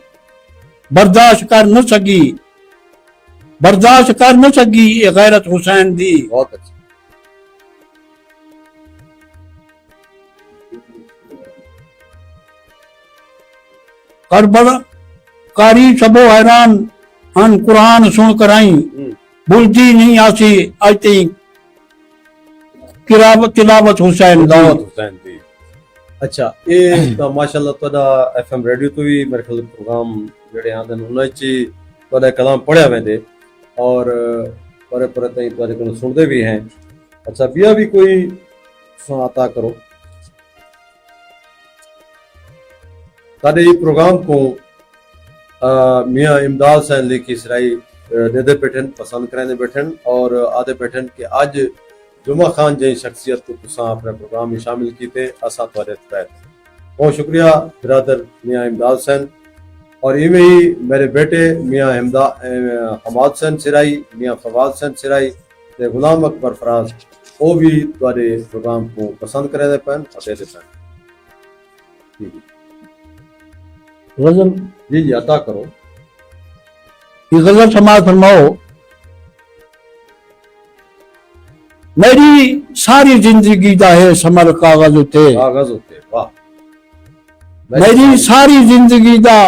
बर्दाश्त कर न सकी बर्दाश्त कर न सकी ये गैरत हुसैन दी बहुत अच्छी करबला कारी सबो हैरान अन कुरान सुन कर आई बुलदी नहीं आसी आज तई तिलावत हुसैन दी दावत हुसैन दी अच्छा ਇਹ ਤਾਂ ਮਾਸ਼ਾਅੱਲਾ ਤੁਹਾਡਾ ਐਫਐਮ ਰੇਡੀਓ ਤੋਂ ਵੀ ਮੇਰੇ ਖਿਆਲ ਪ੍ਰੋਗਰਾਮ ਜਿਹੜੇ ਆਉਂਦੇ ਨੇ ਉਹਨਾਂ 'ਚ ਹੀ ਤੁਹਾਡਾ ਕਲਾਮ ਪੜਿਆ ਵੈਂਦੇ ਔਰ ਪਰੇ ਪਰੇ ਤਾਈਂ ਤੁਹਾਡੇ ਕੋਲ ਸੁਣਦੇ ਵੀ ਹੈ अच्छा बिया भी कोई सुनाता करो तारे ये प्रोग्राम को मियाँ इमदाद सैन लिखी सराई दे बैठन पसंद करें बैठन और आधे बैठन कि आज जुमा खान जैसी शख्सियत को तुसा अपने प्रोग्राम में शामिल किए असा तुहाडे तहत बहुत शुक्रिया बिरादर मियाँ इमदाद हुसैन, और इवें ही मेरे बेटे मियाँ हमाद हुसैन सिराई, मियाँ फवाद हुसैन सिराई ते गुलाम अकबर फराज, वो भी तुम्हारे प्रोग्राम को पसंद करे पैन और दे पैन। गजल जी जी अता करो। ये गजल समाज फरमाओ। मेरी सारी जिंदगी दा है समर कागज उते, कागज होते, वाह। मेरी सारी जिंदगी दा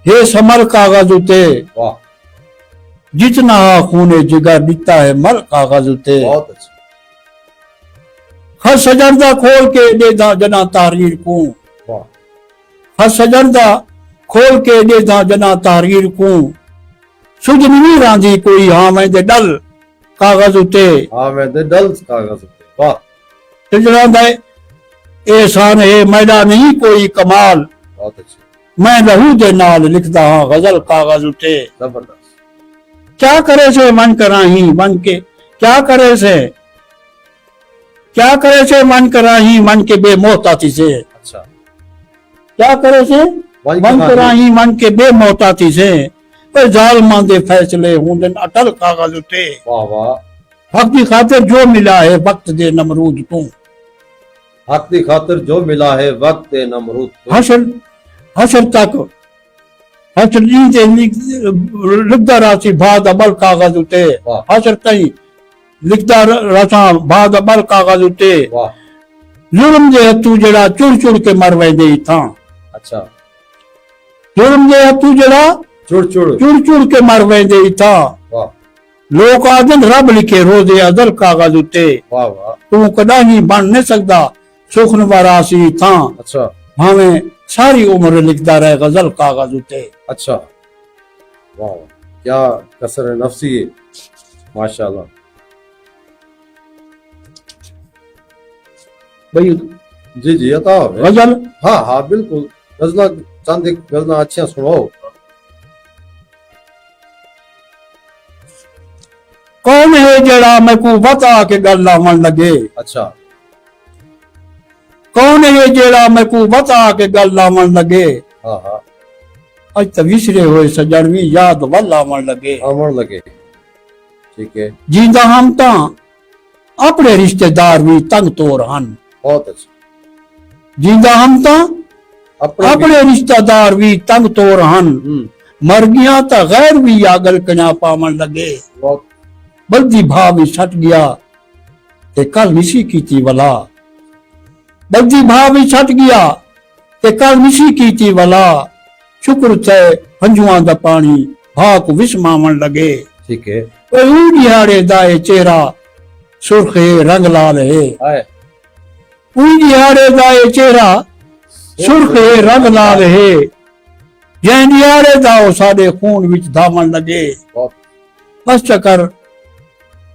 है समर कागज उते, वाह, जितना खूने जिगर दिता है मर कागज उते। बहुत अच्छा। हर सजरदा खोल के दे दा जना तारीर को, वाह, हर सजरदा खोल के दे दा जना तारीर को, सुझ नहीं रांधी कोई हाँ मैं दे डल कागज उते। हाँ मैं दे डल कागज होते, वाह। सिजरा दे एहसान है मैदा नहीं कोई कमाल, बहुत अच्छी, मैं लहू दे नाल लिखदा हाँ गजल कागज उते। जबरदस्त। क्या करे से मन कराही मन के, क्या करे से मन कराही मन के बेमोहताती से, अच्छा, क्या करे से मन कराही मन के बेमोहताती से, पर जालिमां दे फैसले होंदे अटल कागज उते। वाह वाह। हक दी खातिर जो मिला है वक्त दे नमरूद तू, हक दी खातिर जो मिला है वक्त दे नमरूद तू। हशर तक हशर दी लिखदा रासी बाद अमल कागज उते, वाह। हशर ताईं लिखदा रासा बाद अमल कागज उते। वाह, जुल्म दे हथू जड़ा चुड़ चुड़ के मर वेंदे था, अच्छा, जुल्म दे हथू जड़ा चुड़ चुड़, चुड़ चुड़ के मर वेंदे था। वाह लोग आदन रब लिखे रोजे अदल कागज उते, वाह वाह, तू कदा ही बन नहीं सकदा सुखन वारासी था, अच्छा भावे सारी उम्र लिखदा रहे गजल कागज उते। अच्छा, वाह वाह, क्या कसर नफ्सी है, माशाल्लाह। भाई जी जी अता हो गजल हाँ हाँ बिल्कुल, गजला चंद एक गजला अच्छा सुनाओ। कौन है जड़ा मैं को बता के गल लावन लगे, अच्छा, कौन है जड़ा मैं को बता के गल लावन लगे, हाँ हाँ, अज तो विसरे हुए सजन भी याद वल लावन लगे। आमण लगे, ठीक है, जींदा हम ता अपने रिश्तेदार भी तंग तोर हन, बहुत अच्छा। जींदा हम ता अपने रिश्तेदार भी तंग तोर हन, मर गया ता गैर भी आगल कना पावन लगे। बहुत बल्दी भाव भी छट गया ते कल मिसी कीती वला, बल्दी भाव भी छट गया ते कल मिसी कीती वला, शुक्र थे हंजुआं दा पानी भाक विस्मावन लगे। ठीक है, दिहाड़े दाए चेहरा सुर्खे रंग लाल है, आए दिहाड़े दाए चेहरा सुर्खे रंग लाल है, जै दिहाड़े दाओ साडे खून विच धावन लगे। बहुत बस चक्कर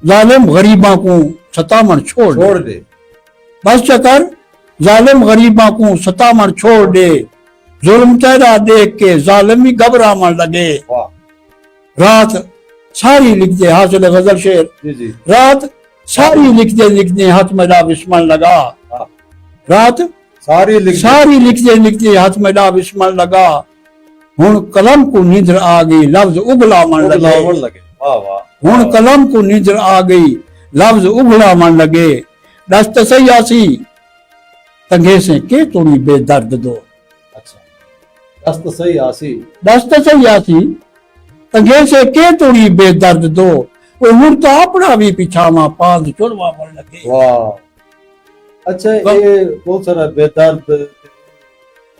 जालिम गरीबा को सतामन छोड़ दे, बस चक्कर जालिम गरीबा को सतामन छोड़ दे, जुल्म तेरा देख के जालिम भी घबरावन लगे। वाह, रात सारी लिख दे, हासिल गजल शेर, जी जी, रात सारी लिखते हाथ में डा बिस्मल लगा, रात सारी लिखते हाथ में डा बिस्मल लगा, हुन कलम को नींद आ गई लफ्ज उगलावन लगे। वाह वाह, हुन कलम को नींद आ गई लफ्ज उगलावन लगे, दस्त सयासी तंगे से के तोड़ी बेदर्द दो, अच्छा, दस्त सही आसी, दस्त सयासी तंगे से के तोड़ी बेदर्द दो, हुन तो अपना भी पिछावा पांच चुड़वावन लगे। वाह, अच्छा, ये बहुत सारा बेदर्द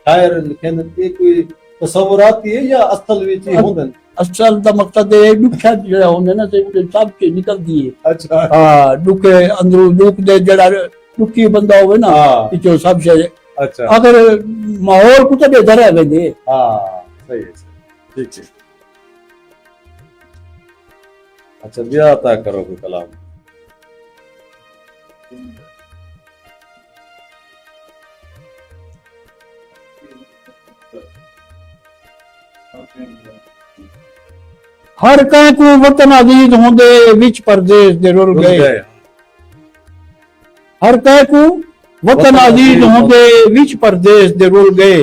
शायर लिखे ये कोई तसव्वुराती है या असल विच ही होंदे? असल दा मकसद है दुखा जेड़ा होंदे ना ते सब के निकलदी है। अच्छा, हां दुखे अंदरू दुख दे जेड़ा दुखी बंदा होवे ना पिछो सब से, अच्छा, अगर माहौल कुछ दे धरे वेंदे। हाँ सही है, ठीक है, अच्छा दिया अता करो कोई कलाम। हर कह को वतन अजीज होंदे विच परदेश दे रुल गए, हर कह को वतन अजीज होंदे विच परदेस दे रुल गए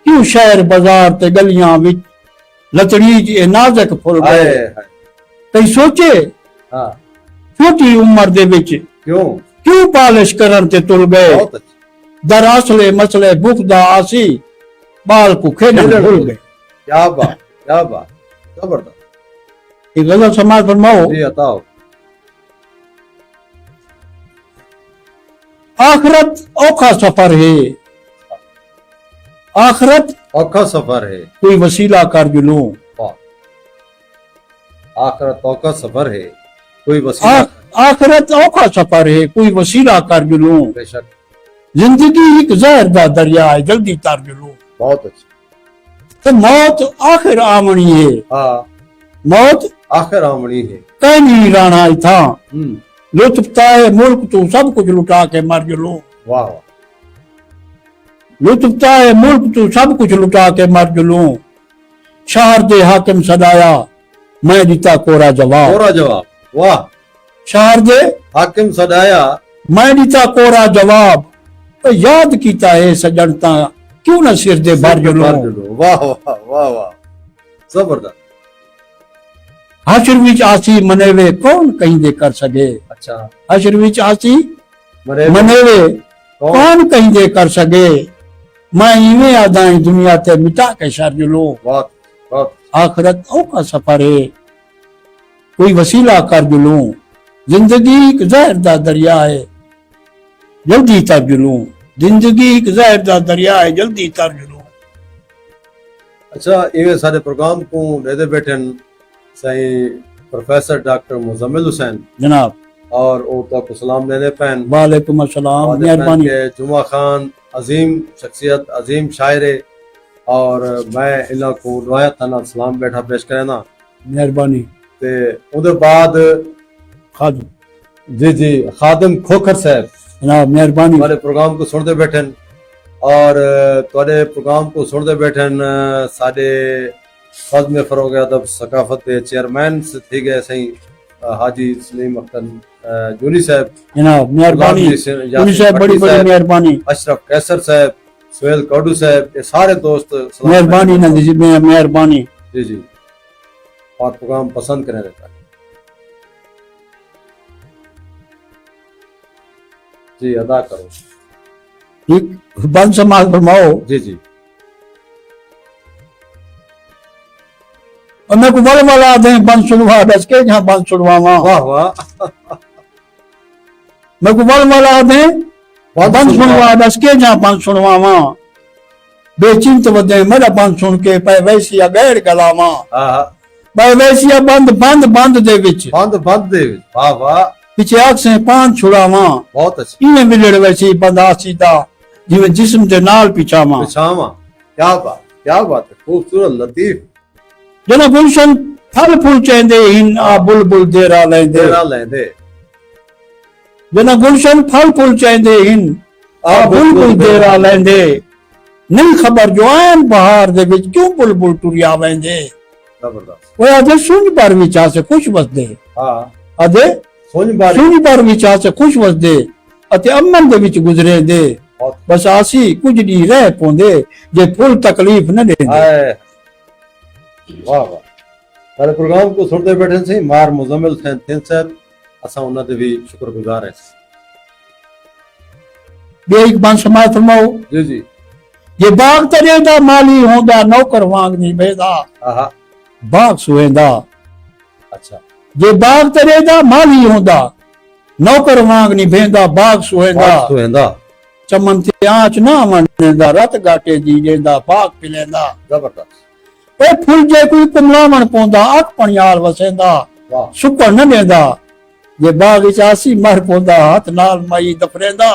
क्यों शहर बाजार ते गलियां विच लतड़ी जे नाजक फुल हाय गए हाय कई सोचे हाँ छोटी उम्र दे विच क्यों क्यों पालिश करन ते तुल गए बहुत अच्छा दरअसले मसले भुख दा आसी बाल को खेडन भूल गए क्या बात जबरदस्त ये गजल समाज फरमाओ जी बताओ आखरत औखा सफर है आखरत औखा सफर है कोई वसीला कर जुलूं वाह आखिरत औखा सफर है कोई वसीला आखरत औखा सफर है कोई वसीला कर जुलूं बेशक जिंदगी एक जहर दा दरिया है जल्दी तर जुलूं बहुत अच्छा तो मौत आखिर आमणी है हाँ मौत आखिर आमणी है कहीं नहीं राना था हम्म लुत्फता है मुल्क तू सब कुछ लुटा के मर जुलूं वाह वाह लुत्फता है मुल्क तू सब कुछ लुटा के मर जुलूं शहर दे हाकिम सदाया मैं दिता कोरा जवाब कोरा जवाब वाह शहर दे हाकिम सदाया मैं दिता कोरा जवाब तो याद कीता है सजनता क्यों न सिर दे भर जुलूं वाह वाह वाह वाह जबरदस्त हशर विच आसी मनेवे कौन कहीं दे कर सके अच्छा हशर विच आसी मरे मनेवे कौन कौन कहीं दे कर सके मैं इवें आदाई दुनिया ते मिटा के शर जुलूं बहुत बहुत आखरत औखा सफर है कोई वसीला कर जुलूं जिंदगी एक जहर दा दरिया है जल्दी तर जुलूं जिंदगी एक जहर दा दरिया है जल्दी तर जुलूं अच्छा इवे सारे प्रोग्राम को लेदे बैठे सही प्रोफेसर डॉक्टर मुजम्मिल हुसैन जनाब और वो तो सलाम लेने पैन वालेकुम अस्सलाम मेहरबानी जुमा खान अजीम शख्सियत अजीम शायर और मैं इन्हों को दुआया थाना सलाम बैठा पेश करना मेहरबानी ते उहदे बाद खाद जी खादिम खोखर साहब जनाब मेहरबानी हमारे प्रोग्राम को सुनते बैठन और तुहाडे प्रोग्राम को सुनते बैठन साडे फज में फरोग अदब सकाफत के चेयरमैन से थी गए सही हाजी सलीम अख्तर जूनी साहब जनाब मेहरबानी उनी साहब बड़ी बड़ी मेहरबानी अशरफ कैसर साहब सुहेल कौडू साहब ये सारे दोस्त सलाम मेहरबानी ना जी मेहरबानी जी और प्रोग्राम पसंद करें रहता है जी अदा करो ठीक बंद समाज फरमाओ जी और मैं को बल वाला दे बंद सुनवा दस के जहां बंद सुनवावा वाह वाह मैं को बल वाला दे बंद सुनवा दस के जहां बंद सुनवावा बेचिंत वदे मेरा बंद सुन के पै वैसिया गैर गलावा हाँ पै वैसिया बंद बंद बंद दे विच बंद दे वाह वाह पीछे आग से पान छुड़ावा बहुत अच्छा इने मिलड़ वैसी बंदा सीधा जिਵੇਂ जिस्म दे नाल पिछावा पिछावा क्या बात है खूबसूरत लतीफ जना गुलशन फल फूल चेंदे हिन आ बुलबुल देरा लेंदे तेरा लेंदे जना गुलशन फल फूल चेंदे हिन आ बुलबुल देरा लेंदे नहीं खबर जो आन बहार दे विच क्यों बुलबुल टुरिया वेंदे जबरदस्त वो आदे सुन पर विचा से खुश वसदे हाँ आदे सुन बारी सुन पर विचा से खुश वसदे अते अमन दे विच गुजरे दे बहुत बस आसी कुछ दी रह पोंदे जे फुल तकलीफ न देंदे हाय वाह वाह सारे प्रोग्राम को सुनते बैठे सही मार मुजम्मिल हुसैन थिन साहब असा उन्हां दे भी शुक्रगुजार है बे एक बार समाज फरमाओ जी ये बाग तरे दा माली होंदा नौकर वांग नहीं बेदा आहा बाग सुवेंदा अच्छा जे बाग तरे दा माली होंदा नौकर वांग नहीं बेंदा बाग सुवेंदा बात तो हैंदा चमन ते आंच ना वनेंदा रत गाटे जी जेंदा बाग पिलेंदा जबरदस्त ए फुल जे कोई कमलावण पोंदा अख पणियाल वसेंदा वाह सुकण न देंदा जे बाग विच आसी मर पोंदा हाथ नाल मई दफरेंदा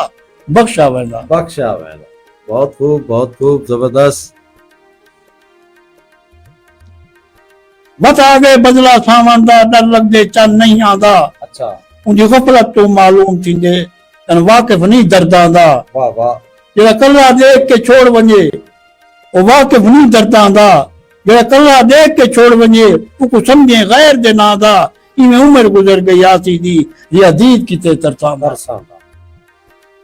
बख्शा वेंदा बख्शा वेंदा बहुत खूब जबरदस्त मत आगे बदला सावन दा डर लगदे चन नहीं आंदा अच्छा उनकी गफलत तो मालूम थींदे तन वाकिफ नहीं दर्दां दा वाह वाह जेड़ा कल्ला देख के छोड़ वञे वो वाकिफ नहीं दर्दां दा जेड़ा कल्ला देख के छोड़ वञे उको समझे गैर दे ना दा इवें उम्र गुजर गई आसी दी या दीद किते तरसा दा बरसांदा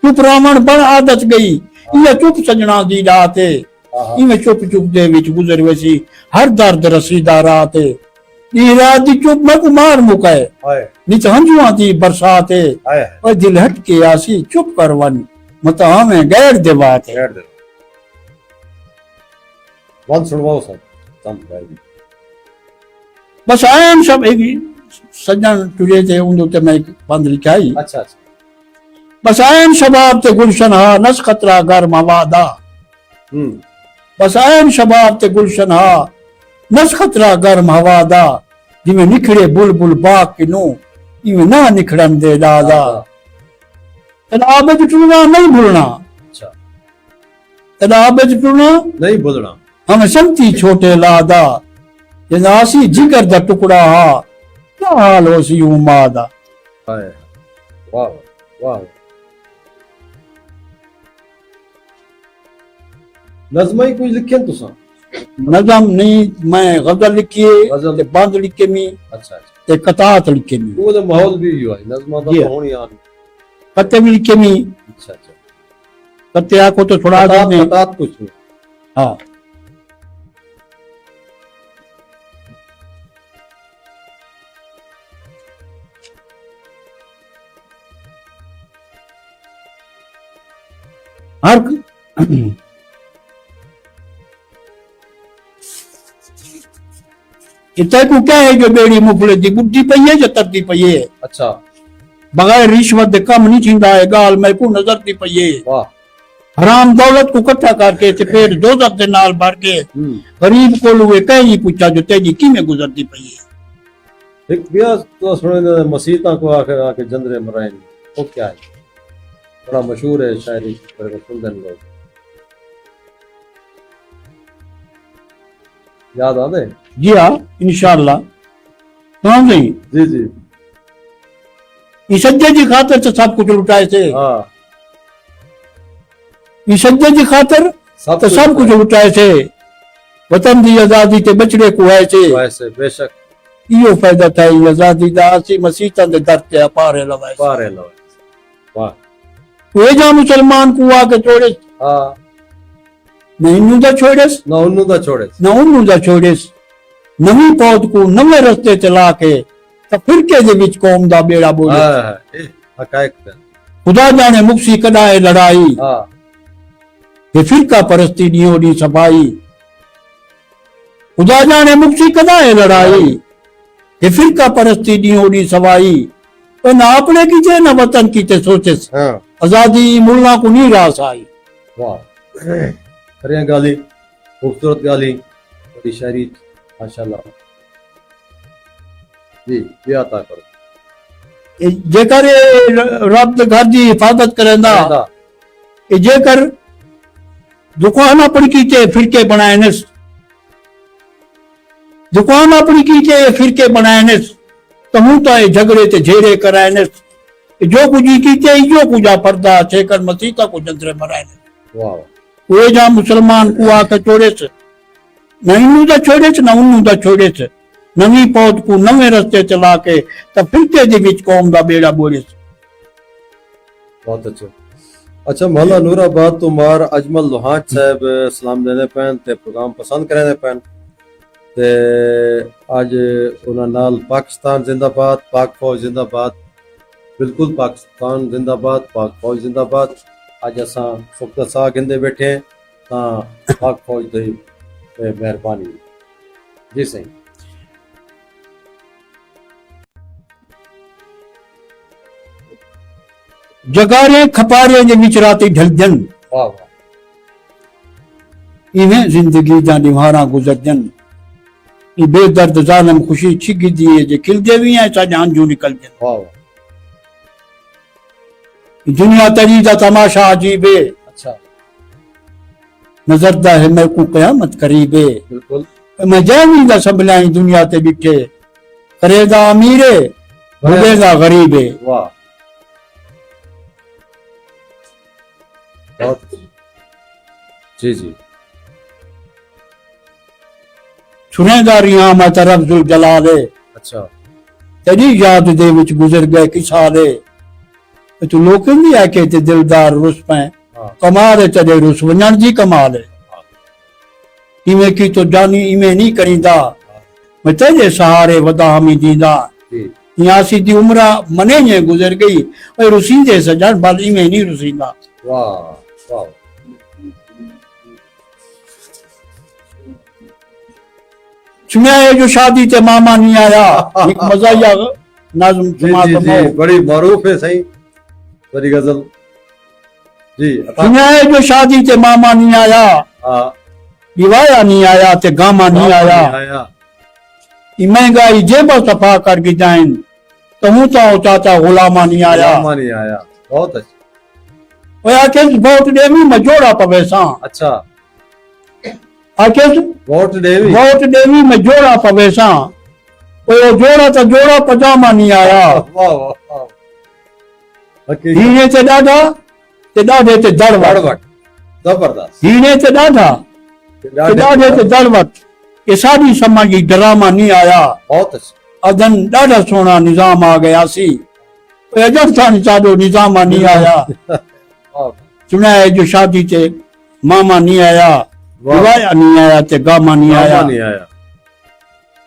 चुप रावण बण आदत गई इह चुप सजना दी रात है इवें चुप चुप दे विच गुजर वसी हर दर्द रसीदा रात है दी रात दी चुप मैं को मार मुकाए हाय नित हंजुआं दी बरसात है हाय और दिल हट के आसी चुप कर वन मत हमें गैर दे बात है बैठ दे वन सुनवाओ सब तम भाई बस आयन सब एक सज्जन टुरे थे उन ते मैं एक बंद लिखाई अच्छा अच्छा बस आयन शबाब ते गुलशन हा नस खतरा गर्म हवादा बस आयन शबाब ते गुलशन हा नस खतरा गर्म हवादा जिमें निखड़े बुलबुल बाग किनू इवें ना निखड़न दे दादा तलाब च टूरना नहीं भूलना अच्छा तलाब च टूरना नहीं बोलना हम संती छोटे लादा जनासी जिगर दा टुकड़ा हा क्या हाल हो सी उम्मा दा हाय वाह वाह नज़म ही कुछ लिखे तुसा नज़म नहीं मैं गजल लिखी है गजल। ते बंद लिखे मी अच्छा अच्छा ते कतात लिखे मी वो तो माहौल भी हुआ है नज़म जी। तो होनी यार कते भी लिखे मी अच्छा अच्छा कते आको तो थोड़ा कतात ने कतात कुछ नहीं हाँ हर इतना को क्या है जो बेड़ी मुफले दी बुद्धि पई है जो तरती पई है अच्छा बगैर रिश्वत दे कम नहीं थींदा है गाल मैं को नजर दी पई है वाह हराम दौलत को इकट्ठा करके ते फिर दोजख दे नाल भर के गरीब को लुए कहीं पूछा जो तेरी किमें गुजरती पई है एक बिया तो सुने मसीता को आके आके जंदरे मराए वो क्या है बड़ा मशहूर है शायरी पर सुनते हैं लोग याद आते जी हाँ इंशाअल्लाह समझ गई जी जी इस सज्जे की खातिर तो सब कुछ लुटाए थे हाँ इस सज्जे की खातिर तो सब कुछ लुटाए थे वतन दी आजादी ते बचड़े को है थे वैसे बेशक इहो फायदा था ई आजादी दा असी मसीता दे दर ते पारे लवाए पारे लो वाह वे जा मुसलमान को आके छोड़े हाँ न इन्हू दा छोड़ेस ना उन्नू दा छोड़े न उन्हू दा छोड़ेस नवी पौध को नवे रस्ते चला के तो फिरके दे विच कौम दा बेड़ा बोले हाँ हकायक पे खुदा जाने मुक्सी कदाए लड़ाई हाँ ये फिरका परस्ती नी दी सफाई खुदा जाने मुक्सी कदाए लड़ाई ये फिरका परस्ती नी दी सफाई तो ना अपने की जे ना वतन की ते सोचे हाँ आजादी मुल्ला को नहीं रास आई वाह अरे गाली खूबसूरत गाली बड़ी शायरी माशाल्लाह जी ये आता करो जेकर रब दे घर दी हिफाजत करेंदा जेकर दुकान अपनी कीते फिरके बनाए ने दुकान अपनी कीते फिरके बनाए ने तो हूं तो ये झगड़े ते झेड़े कराए ने जो कुछ ही कीते जो कुछ पर्दा छेकर मसीता को जंतरे मराए ने वाह वे जा मुसलमान को आके छोड़े से न इन्हू दा छोड़े से न उन्नू दा छोड़े से नवी पौध को नवे रस्ते चला के तब फिरके दे विच कौम दा बेड़ा बोले से बहुत अच्छा अच्छा मौला नूराबाद तो मार अजमल लोहान साहब सलाम देने पैन ते प्रोग्राम पसंद करने पैन ते आज उन्हां नाल पाकिस्तान जिंदाबाद पाक फौज जिंदाबाद बिल्कुल पाकिस्तान जिंदाबाद पाक फौज जिंदाबाद आज असां सुख्ता साह गिंदे बैठे हैं पाक फौज दी मेहरबानी जी सही जगारे खपारे जे विच राती ढलजन वाह वाह इवें जिंदगी जा निवारा गुजरजन ई बेदर्द जालिम खुशी छिग दिए जे खिलदे भी हैं सा जान जो निकल जन वाह वाह दुनिया तरी दा तमाशा अजीबे अच्छा नजर दा है मैं को कयामत करीबे बिल्कुल मैं जैवी दा सबलाई दुनिया ते बिठे करेदा अमीरे भरेदा गरीबे वाह बहुत जी जी सुनेदारियां मैं तरफ जुल जला दे अच्छा तेरी याद दे विच गुजर गए कि साले तू लोकनि जी आके ते दिलदार रुस पए हाँ कमाल है तेरे रुस वञण जी कमाल है इवें की तो जानी इवें नहीं करींदा मैं तेरे सहारे वदा हमी दीदा जी यहाँ सीधी उम्र मने ने गुजर गई और रुसींदे सजन बल इवें नहीं रुसींदा वाह वाह सुनिया है जो शादी ते मामा नहीं आया एक मजाया नाज़म जी सुना जी तो जी बड़ी मारूफ है सही बड़ी गजल जी सुनिया है जो शादी ते मामा नहीं आया हाँ दिवाया नहीं आया ते गामा नहीं आया आया ई महंगाई जेब सफा कर गिजाइन तो हूं तो चाचा गुलामा नहीं आया लामा नहीं आया बहुत अच्छा ओए आखिर वोट देवी में जोड़ा पवे सा अच्छा आखिर वोट देवी वोट देवी में जोड़ा पवे सा ओए जोड़ा तो जोड़ा पजामा नहीं आया वाह वाह वाह हकीकत हीने ते डाढे ते दड़वट बड़वट जबरदस्त हीने ते डाढा ते डाढे ते दड़वट ये सारी समझ की ड्रामा नहीं आया बहुत अच्छा अदन डाढा सोना निजाम आ गया सी ओए अजब सानी साडो निजाम नहीं आया वाह सुना है जो शादी ते मामा नहीं आया वाह। विवाया नहीं आया ते गामा नहीं आया लामा नहीं आया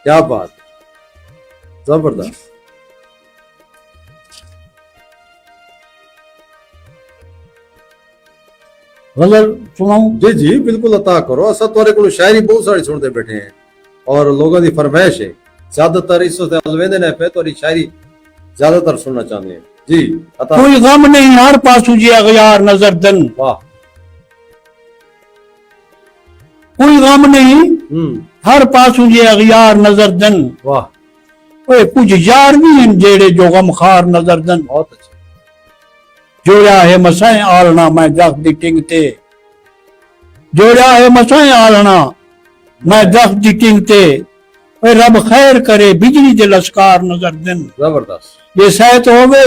क्या बात जबरदस्त गजल सुनाऊं जी जी बिल्कुल अता करो असा तुआरे को शायरी बहुत सारी सुनते बैठे हैं और लोगों की फरमाइश है ज्यादातर इस वक्त अलवेदे ने पे तो शायरी ज्यादातर सुनना चाहते हैं जी अता कोई गम नहीं हर पासू जी अगयार नजर दन वाह कोई गम नहीं हर पासू जी अगयार नजर दन वाह ओए कुछ यार भी हैं जेड़े जो गमखार नजर दन बहुत अच्छा जोड़ा है मसाए आलना मैं दख दी टिंग ते जोड़ा है मसाए आलना मैं दख दी टिंग ते ओए रब खैर करे बिजली दे लश्कार नजर दन जबरदस्त ये सहत होवे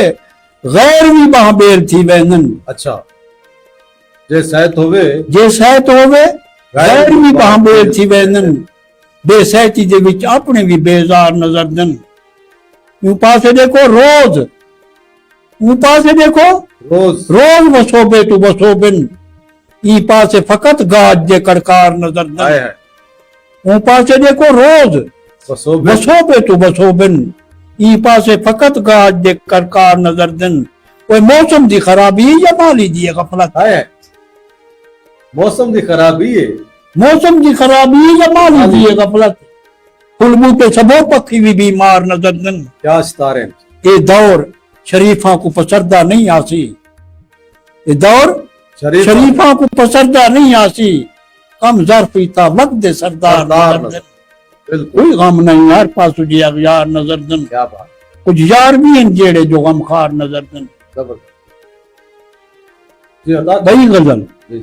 गैर भी बहाबेर थी वैनन अच्छा जे सहत होवे जे सहत होवे गैर भी बहाबेर थी वैनन बेसहती दे विच अपने भी बेजार नजर दन यूं पासे देखो रोज यूं पासे देखो रोज रोज वसोबे तू वसोबिन ई पासे फकत गाज दे कड़कार नजर दन आए है ऊं पासे देखो रोज वसोबे वसोबे तू वसोबिन ई पासे फकत गाज दे कड़कार नजर दन कोई मौसम दी खराबी या माली दी गफलत आए है मौसम दी खराबी है मौसम की खराबी या माली दी गफलत फुल बूटे सबो पक्षी भी बीमार नजर दन क्या सितारे ये दौर शरीफा को पसरदा नहीं आसी ये दौर शरीफ शरीफा को पसरदा नहीं आसी कम जरफीता वक्त दे सरदार सरदार नजर दन बिल्कुल कोई गम नहीं यार पासु जी यार नजर दन क्या बात कुछ यार भी हैं जेड़े जो गमखार नजर दन जबरदस्त जी अता बई गजल जी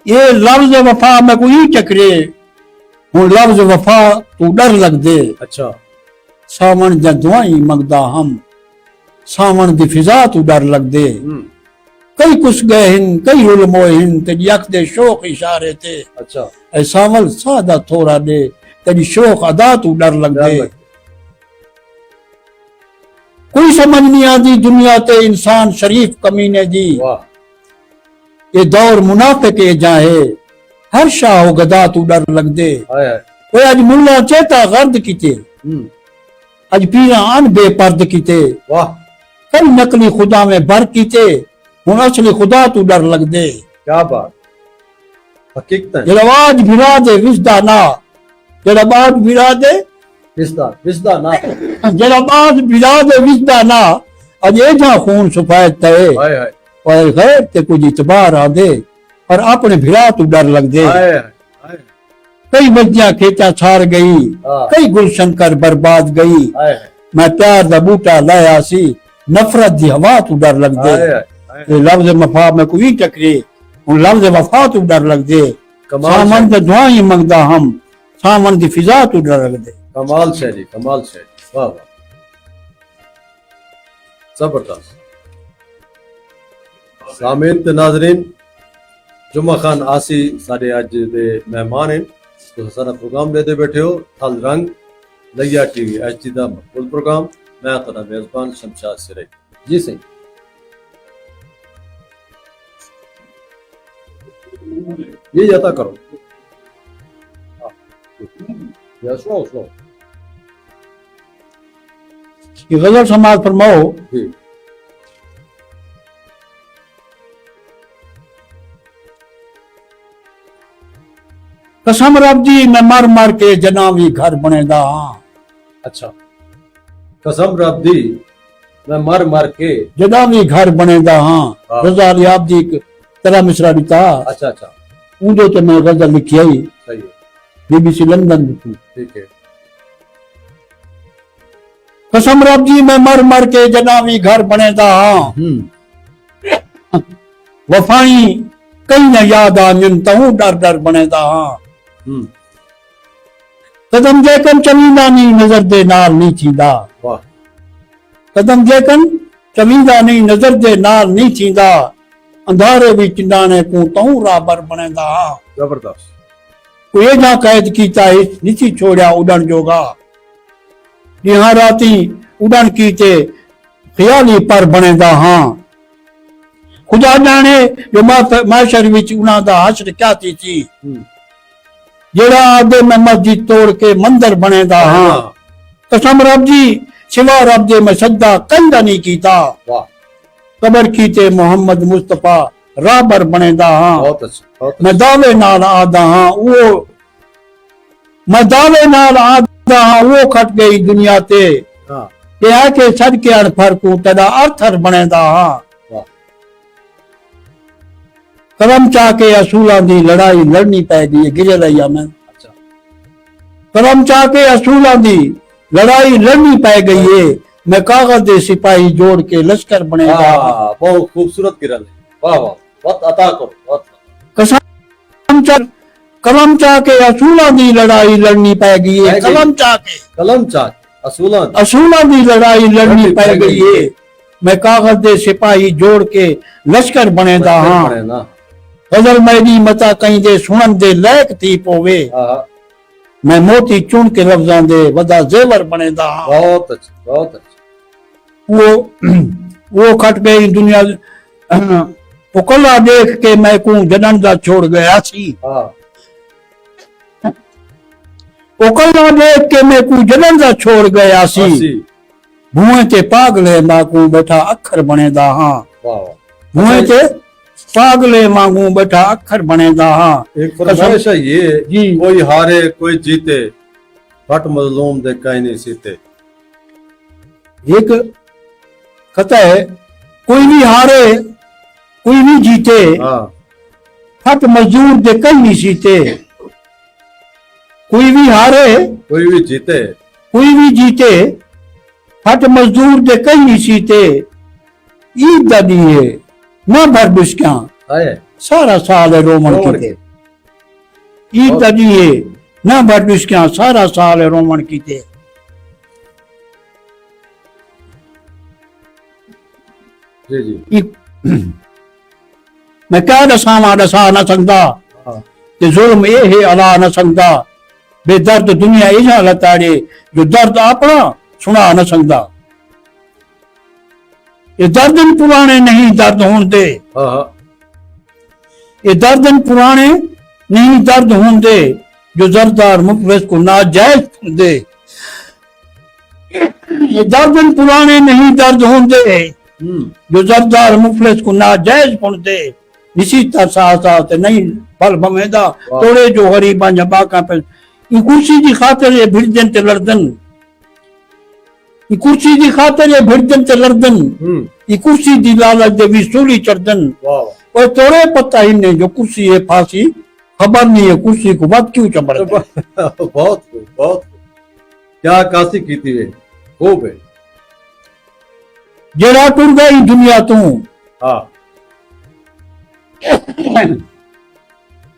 ये लफ्ज वफा में कोई चकरे हूं लफ्ज वफा तू डर लग दे अच्छा सावन दा दुआई मंगदा हम सावन दी फिजा तू डर लग दे कई कुछ गए हिन कई रुल मोए हिन तेरी अख दे शौक इशारे ते अच्छा ऐ सावल सादा थोड़ा दे तेरी शौक अदा तू डर लग डर दे लग। कोई समझ नहीं आती दुनिया ते इंसान शरीफ कमीने दी वाह ये दौर मुनाफिक के जाए हर शाह गदा तू डर लग दे आए है कोई अज मुल्ला चेता गर्द कीते अज पीरा अन बेपर्द कीते वाह कई नकली खुदा में भर कीते हुन असली खुदा तू डर लग दे क्या बात हकीकत जड़वाज भिरा दे विसदा ना जड़बाज भिरा दे विस्दा ना जड़बाज भिरा दे विसदा ना अज एजा खून सफायत तए आए है और गैर ते कुछ इतबार आ दे और अपने भिरा तू डर लग दे आए है आए कई बच्चियां खेचा छार गई हाँ। कई गुलशन कर बर्बाद गई आए है मैं प्यार दा बूटा लाया सी नफरत दी हवा तू डर लग दे आए है आए ये लफ्ज वफा में कोई टकरे उन लफ्ज वफा तू डर लग दे कमाल सामन दा दुआ ही मंगदा हम सामन दी फिजा तू डर लग दे कमाल शायरी वाह वाह जबरदस्त सामीन ते नाजरीन जुम्मा खान आसी साढ़े अज दे मेहमान हैं तुस सारा प्रोग्राम लेते बैठे हो थल रंग लैया टीवी एचडी दा मकबूल प्रोग्राम मैं तेरा मेजबान शमशाद सिराई। जी सही। ये जाता करो। या सुनो सुनो। ये गजल समाज फरमाओ। जी। कसम रब जी मैं मर के जनावी घर बनेदा हां। अच्छा, कसम रब दी मैं मर के जनावी घर बनेदा हां। हाँ। रजा लियाब जी तेरा मिसरा दिता। अच्छा अच्छा, उन्दे ते मैं गजल लिखी आई सही है, बीबीसी लंदन में। ठीक है। कसम रब जी मैं मर के जनावी घर बनेदा हां। वफाई कई न याद आन तहूं डर बनेदा हां। कदम जेकन चमींदा नहीं नजर दे नाल नहीं थींदा। वाह। कदम जेकन चमींदा नहीं नजर दे नाल नहीं थींदा। अंधारे विच नाने को तहूं राबर बनेदा हां। जबरदस्त। कोई ना कैद कीता इस निची छोड़िया उड़न जोगा। यहाँ राती उड़न कीते ख्याली पर बनेदा हां। खुदा जाने जो माशर विच उन्हां दा हश्र क्या थी जेड़ा आदे में मस्जिद तोड़ के मंदिर बनेदा हां। कसम रब जी सिवा रब दे मैं सजदा कंदा नहीं कीता। वाह, कबर कीते मोहम्मद मुस्तफा राबर बनेदा हां। बहुत अच्छा। मैं दावे नाल आदा हां मैं दावे नाल आदा हां वो खट गई दुनिया ते। हाँ। के आके छड़ के अणफर को तदा अर्थर बनेदा हां। वाह। करम चाह के असूलां दी लड़ाई लड़नी पै गई गिरे रही मैं। अच्छा। करम चाह के असूलां दी लड़ाई लड़नी पै गई है। मैं कागज दे सिपाही जोड़ के लश्कर बनेगा। बहुत खूबसूरत किरण है। वाह वाह, बहुत अता करो, बहुत। कलम चाह के असूलां दी लड़ाई लड़नी पै गई है। कलम चाह असूलां दी लड़ाई लड़नी पै गई है। मैं कागज दे सिपाही जोड़ के लश्कर बनेदा हां। गजल मेरी मता कहीं दे सुनन दे लायक थी पोवे। मैं मोती चुन के लफ्जां दे वदा जेवर बनेदा हां। बहुत अच्छा, बहुत अच्छा। वो खट गई दुनिया वो कला देख के मैं को जनन दा छोड़ गया सी। वो कला देख के मैं को जनन दा छोड़ गया सी। भूए ते पागले मां को बैठा अखर बनेदा हां। भूए ते पागले मांगू बैठा अखर बनेदा हां। एक फरमाइश है ये जी, कोई हारे कोई जीते फट मजलूम दे कहीं नहीं सीते। एक कथा है कोई भी हारे कोई भी जीते फट मजदूर दे कहीं नहीं सीते। कोई भी हारे कोई भी जीते फट मजदूर दे कहीं नहीं सीते। ईद दा दी है ना भर बुस्क्यां सारा साल रोमन कीते। ईद दा दी है ना भर बुस्क्यां सारा साल रोमन कीते। जी जी। मैं क्या दसा न सकदा कि जुल्म ये है अला न सकदा। बेदर्द दुनिया इजा लताड़े जो दर्द अपना सुना न सकदा। ये दर्दन पुराने नहीं दर्द होन दे। ये दर्दन पुराने नहीं दर्द होन दे जो जरदार मुफलिस को नाजायज दे। ये दर्दन पुराने नहीं दर्द होन दे जो जरदार मुफलिस को नाजायज पुन दे। इसी तरह नहीं फल बमेदा तोड़े जो गरीबा जबा का पे ये कुर्सी की खातिर ये भिड़जन ते लड़दन। ये कुर्सी की खातिर ये भिड़जन ते लड़दन। ये कुर्सी दी लालच दे भी सूली चढ़दन। और तोड़े पता ही नहीं जो कुर्सी है फांसी खबर नहीं है कुर्सी को बात क्यों चमड़। बहुत बहुत क्या कासी की थी वे खूब है। जेड़ा टुर गई दुनिया तू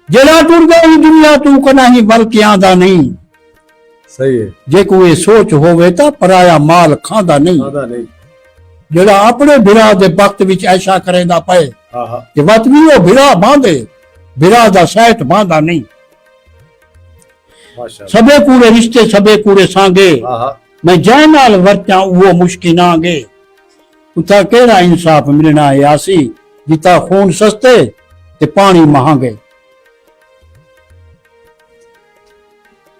जेड़ा टुर गई दुनिया तू कना ही बल्कि आंदा नहीं। सही है। जे कोई सोच होवे ता पराया माल खांदा नहीं। जेड़ा अपने बिरा दे वक्त विच ऐसा करेंदा पए कि वत भी वो बिरा बांधे बिरा दा सैट बांधा नहीं। सबे कूड़े रिश्ते सबे कूड़े सांगे मैं जै नाल वरत्या वो मुश्किल ना गए उता केड़ा इंसाफ मिलना है आसी जिता खून सस्ते ते पानी महंगे।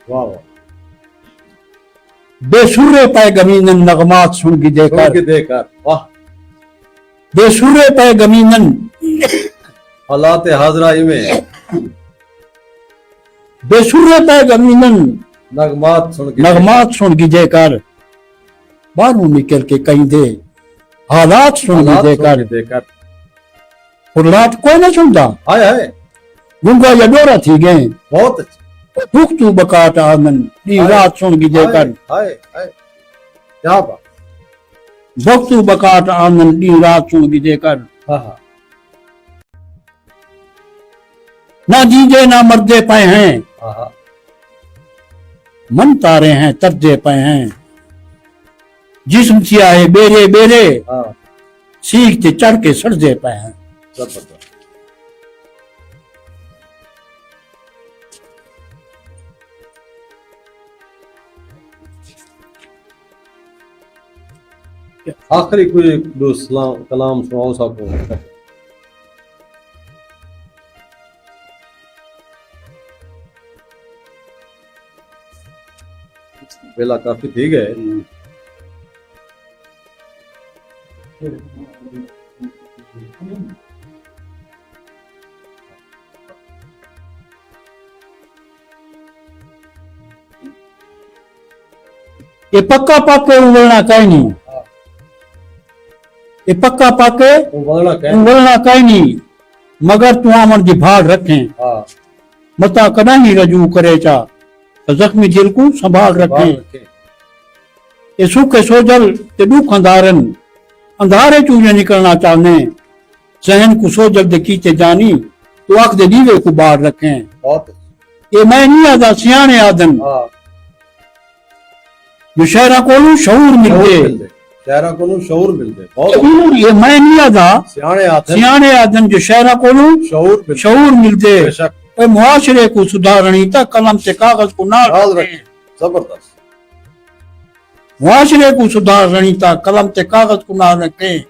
वाह वाह बेसुरे पे गमीनन नगमात सुन की देकर वाह बेसुरे पे गमीनन हालात हाजरा में बेसुरे पे गमीनन नगमात सुन की देकर बाहरों निकल के कहीं दे हालात सुन की देकर लाट कोई ना सुनता हाय हाय गुंगा या डोरा थी गए बहुत अच्छा दुख तू बकाट आमन रात सुन की देकर हाय हाय क्या बात वक्त बकाट आमन रात सुन की देकर हाँ हाँ ना जीजे ना मर्दे पे हैं हाँ हाँ मन तारे हैं तरदे पे हैं जिस्म सिया है बेरे बेरे हाँ सीखते चढ़ के सड़दे पे हैं। जबरदस्त आखिरी कोई दो सलाम कलाम सुनाओ सबको। बेला काफी ठीक है। ये पक्का पाके उंगलना कहीं नहीं ये पक्का पाके उंगलना कहीं नहीं मगर तू आमन की भाड़ रखें हाँ मता कदा ही रजू करे चा तो जख्मी दिल को संभाल रखें। ये सूखे सोजल ते दुख अंधारे चूजे निकलना चाहने सहन को सोजल दे कीते जानी तो आख दे दीवे को बाहर रखें। बहुत ये मैं नहीं आदा सियाने आदन हाँ जो शहरा को शऊर मिलते शहरा को शऊर मिलते बहुत ये मैं नहीं आदा सियाने आदन जो शहरा को शऊर मिलते मुआशरे को सुधारणी तक कलम से कागज को ना रखें। जबरदस्त मुआशरे को सुधारणी तक कलम से कागज को ना रखें।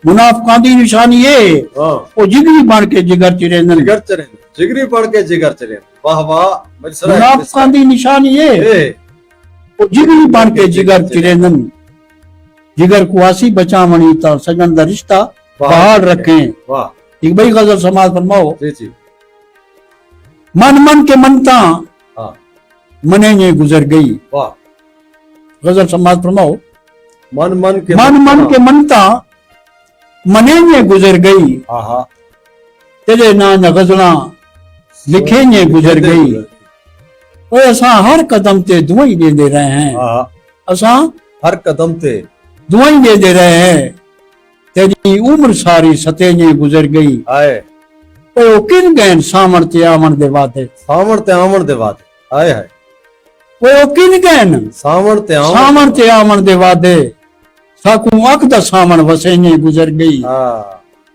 मुनाफिकां दी निशानी है वो जिगरी बन के जिगर चिरे जिगरी बन के जिगर चिरे वाह वाह मुनाफिकां दी निशानी है वो जिगरी बन के जिगर चिरेंदन जिगर को आसी बचावणी ता सजन दा रिश्ता बहाल रखें। वाह एक बड़ी गजल समाज फरमाओ जी जी मन मन के मनता हाँ मने ने गुजर गई। वाह गजल समाज फरमाओ मन मन के मनता मने ने गुजर गई हाँ हाँ तेरे ना गजला लिखे ने गुजर गई। और असा हर कदम ते दुआई दे रहे हैं असा हर कदम ते दुआई दे रहे हैं तेरी उम्र सारी सते ने गुजर गई। आए ओ किन गैन सामण ते आमण दे वादे आए है ओ किन गैन सामण ते आमण दे वादे साकू अख दा सामण वसे ने गुजर गई।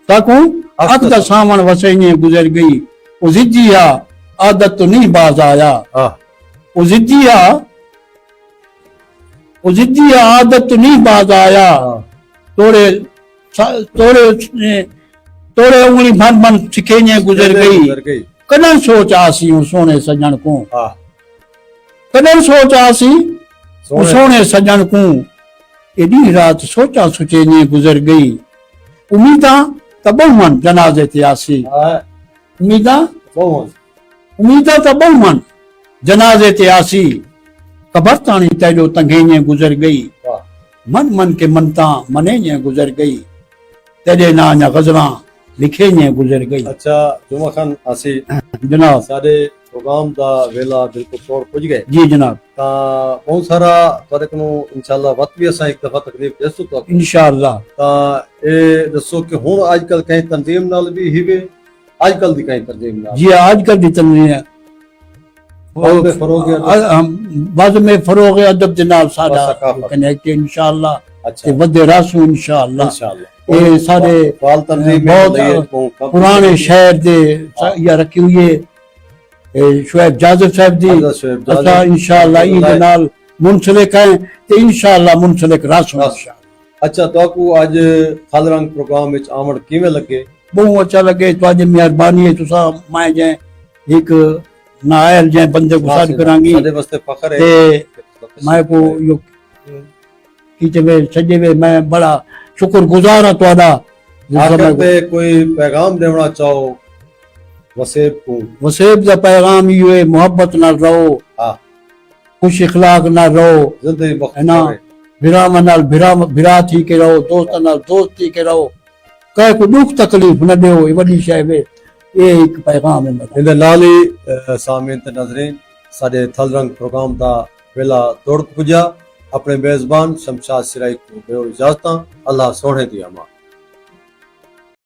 साकू अख दा सामण वसे ने गुजर गई। ओ जिजिया आदत तो नहीं बाज आया ओ जिजिया आदत तो नहीं बाज आया। तोड़े उंगली भन भन सिखे ने गुजर गई। कदन सोच आसी सोने सजन को कदन सोच आसी सोने सजन को एडी रात सोचा सुचे ने गुजर गई। उम्मीदा तबहुमन जनाजे ते आसी उम्मीदा तबहुमन जनाजे ते आसी कबर तानी तेजो तंगे ने गुजर गई। मन मन के मनता मने ने गुजर गई तेरे ना गजला लिखे ने गुजर गई। अच्छा जुमा खान आसी जनाब सारे प्रोग्राम दा वेला बिल्कुल तौर पुज गए जी जनाब ता बहुत सारा तोरे को इंशाल्लाह वक्त भी असा एक दफा तकलीफ देसो तो इंशाल्लाह ता ए दसो कि हुन आजकल कहीं तंजीम नाल भी हिवे आजकल दी कहीं तंजीम नाल जी आजकल दी तंजीम है बाद में फरोग अदब जनाब साडा कनेक्ट इंशाल्लाह अच्छा वदे रासू इंशाल्लाह ये सारे फाल तंजीम बहुत पुराने शहर दे या रखी हुई है शुएब जाज़ब साहब दी अच्छा इंशाल्लाह ईद नाल मुंसलिक हैं तो इंशाअल्लाह मुंसलिक रास अच्छा तो अज खालरंग प्रोग्राम विच आमण किवें लगे? बहुत अच्छा लगे तुझी मेहरबानी है तुसा मैं जै एक नायल जै बंदे को साथ करांगी साडे वास्ते फखर है ते मैं को यो कीचे वे सजे वे मैं बड़ा शुक्रगुजार हां तुहाडा। आखिर पे कोई पैगाम देना चाहो वसेब को? वसेब दा पैगाम यो है मोहब्बत नाल रहो, हां खुश इखलाक नाल रहो, जिंदगी है ना, बिराम नाल बिरा थी के रहो, दोस्त नाल दोस्त थी के रहो, कहे को दुख तकलीफ न दियो, ये वडी शय वे, ये एक पैगाम है मेरा। इंदे नाल ही सामीन ते नाज़रीन साडे थलरंग प्रोग्राम दा वेला दौड़ पुजा। अपने मेजबान शमशाद सिराई को दो इजाजत। अल्लाह सोने दी अमान।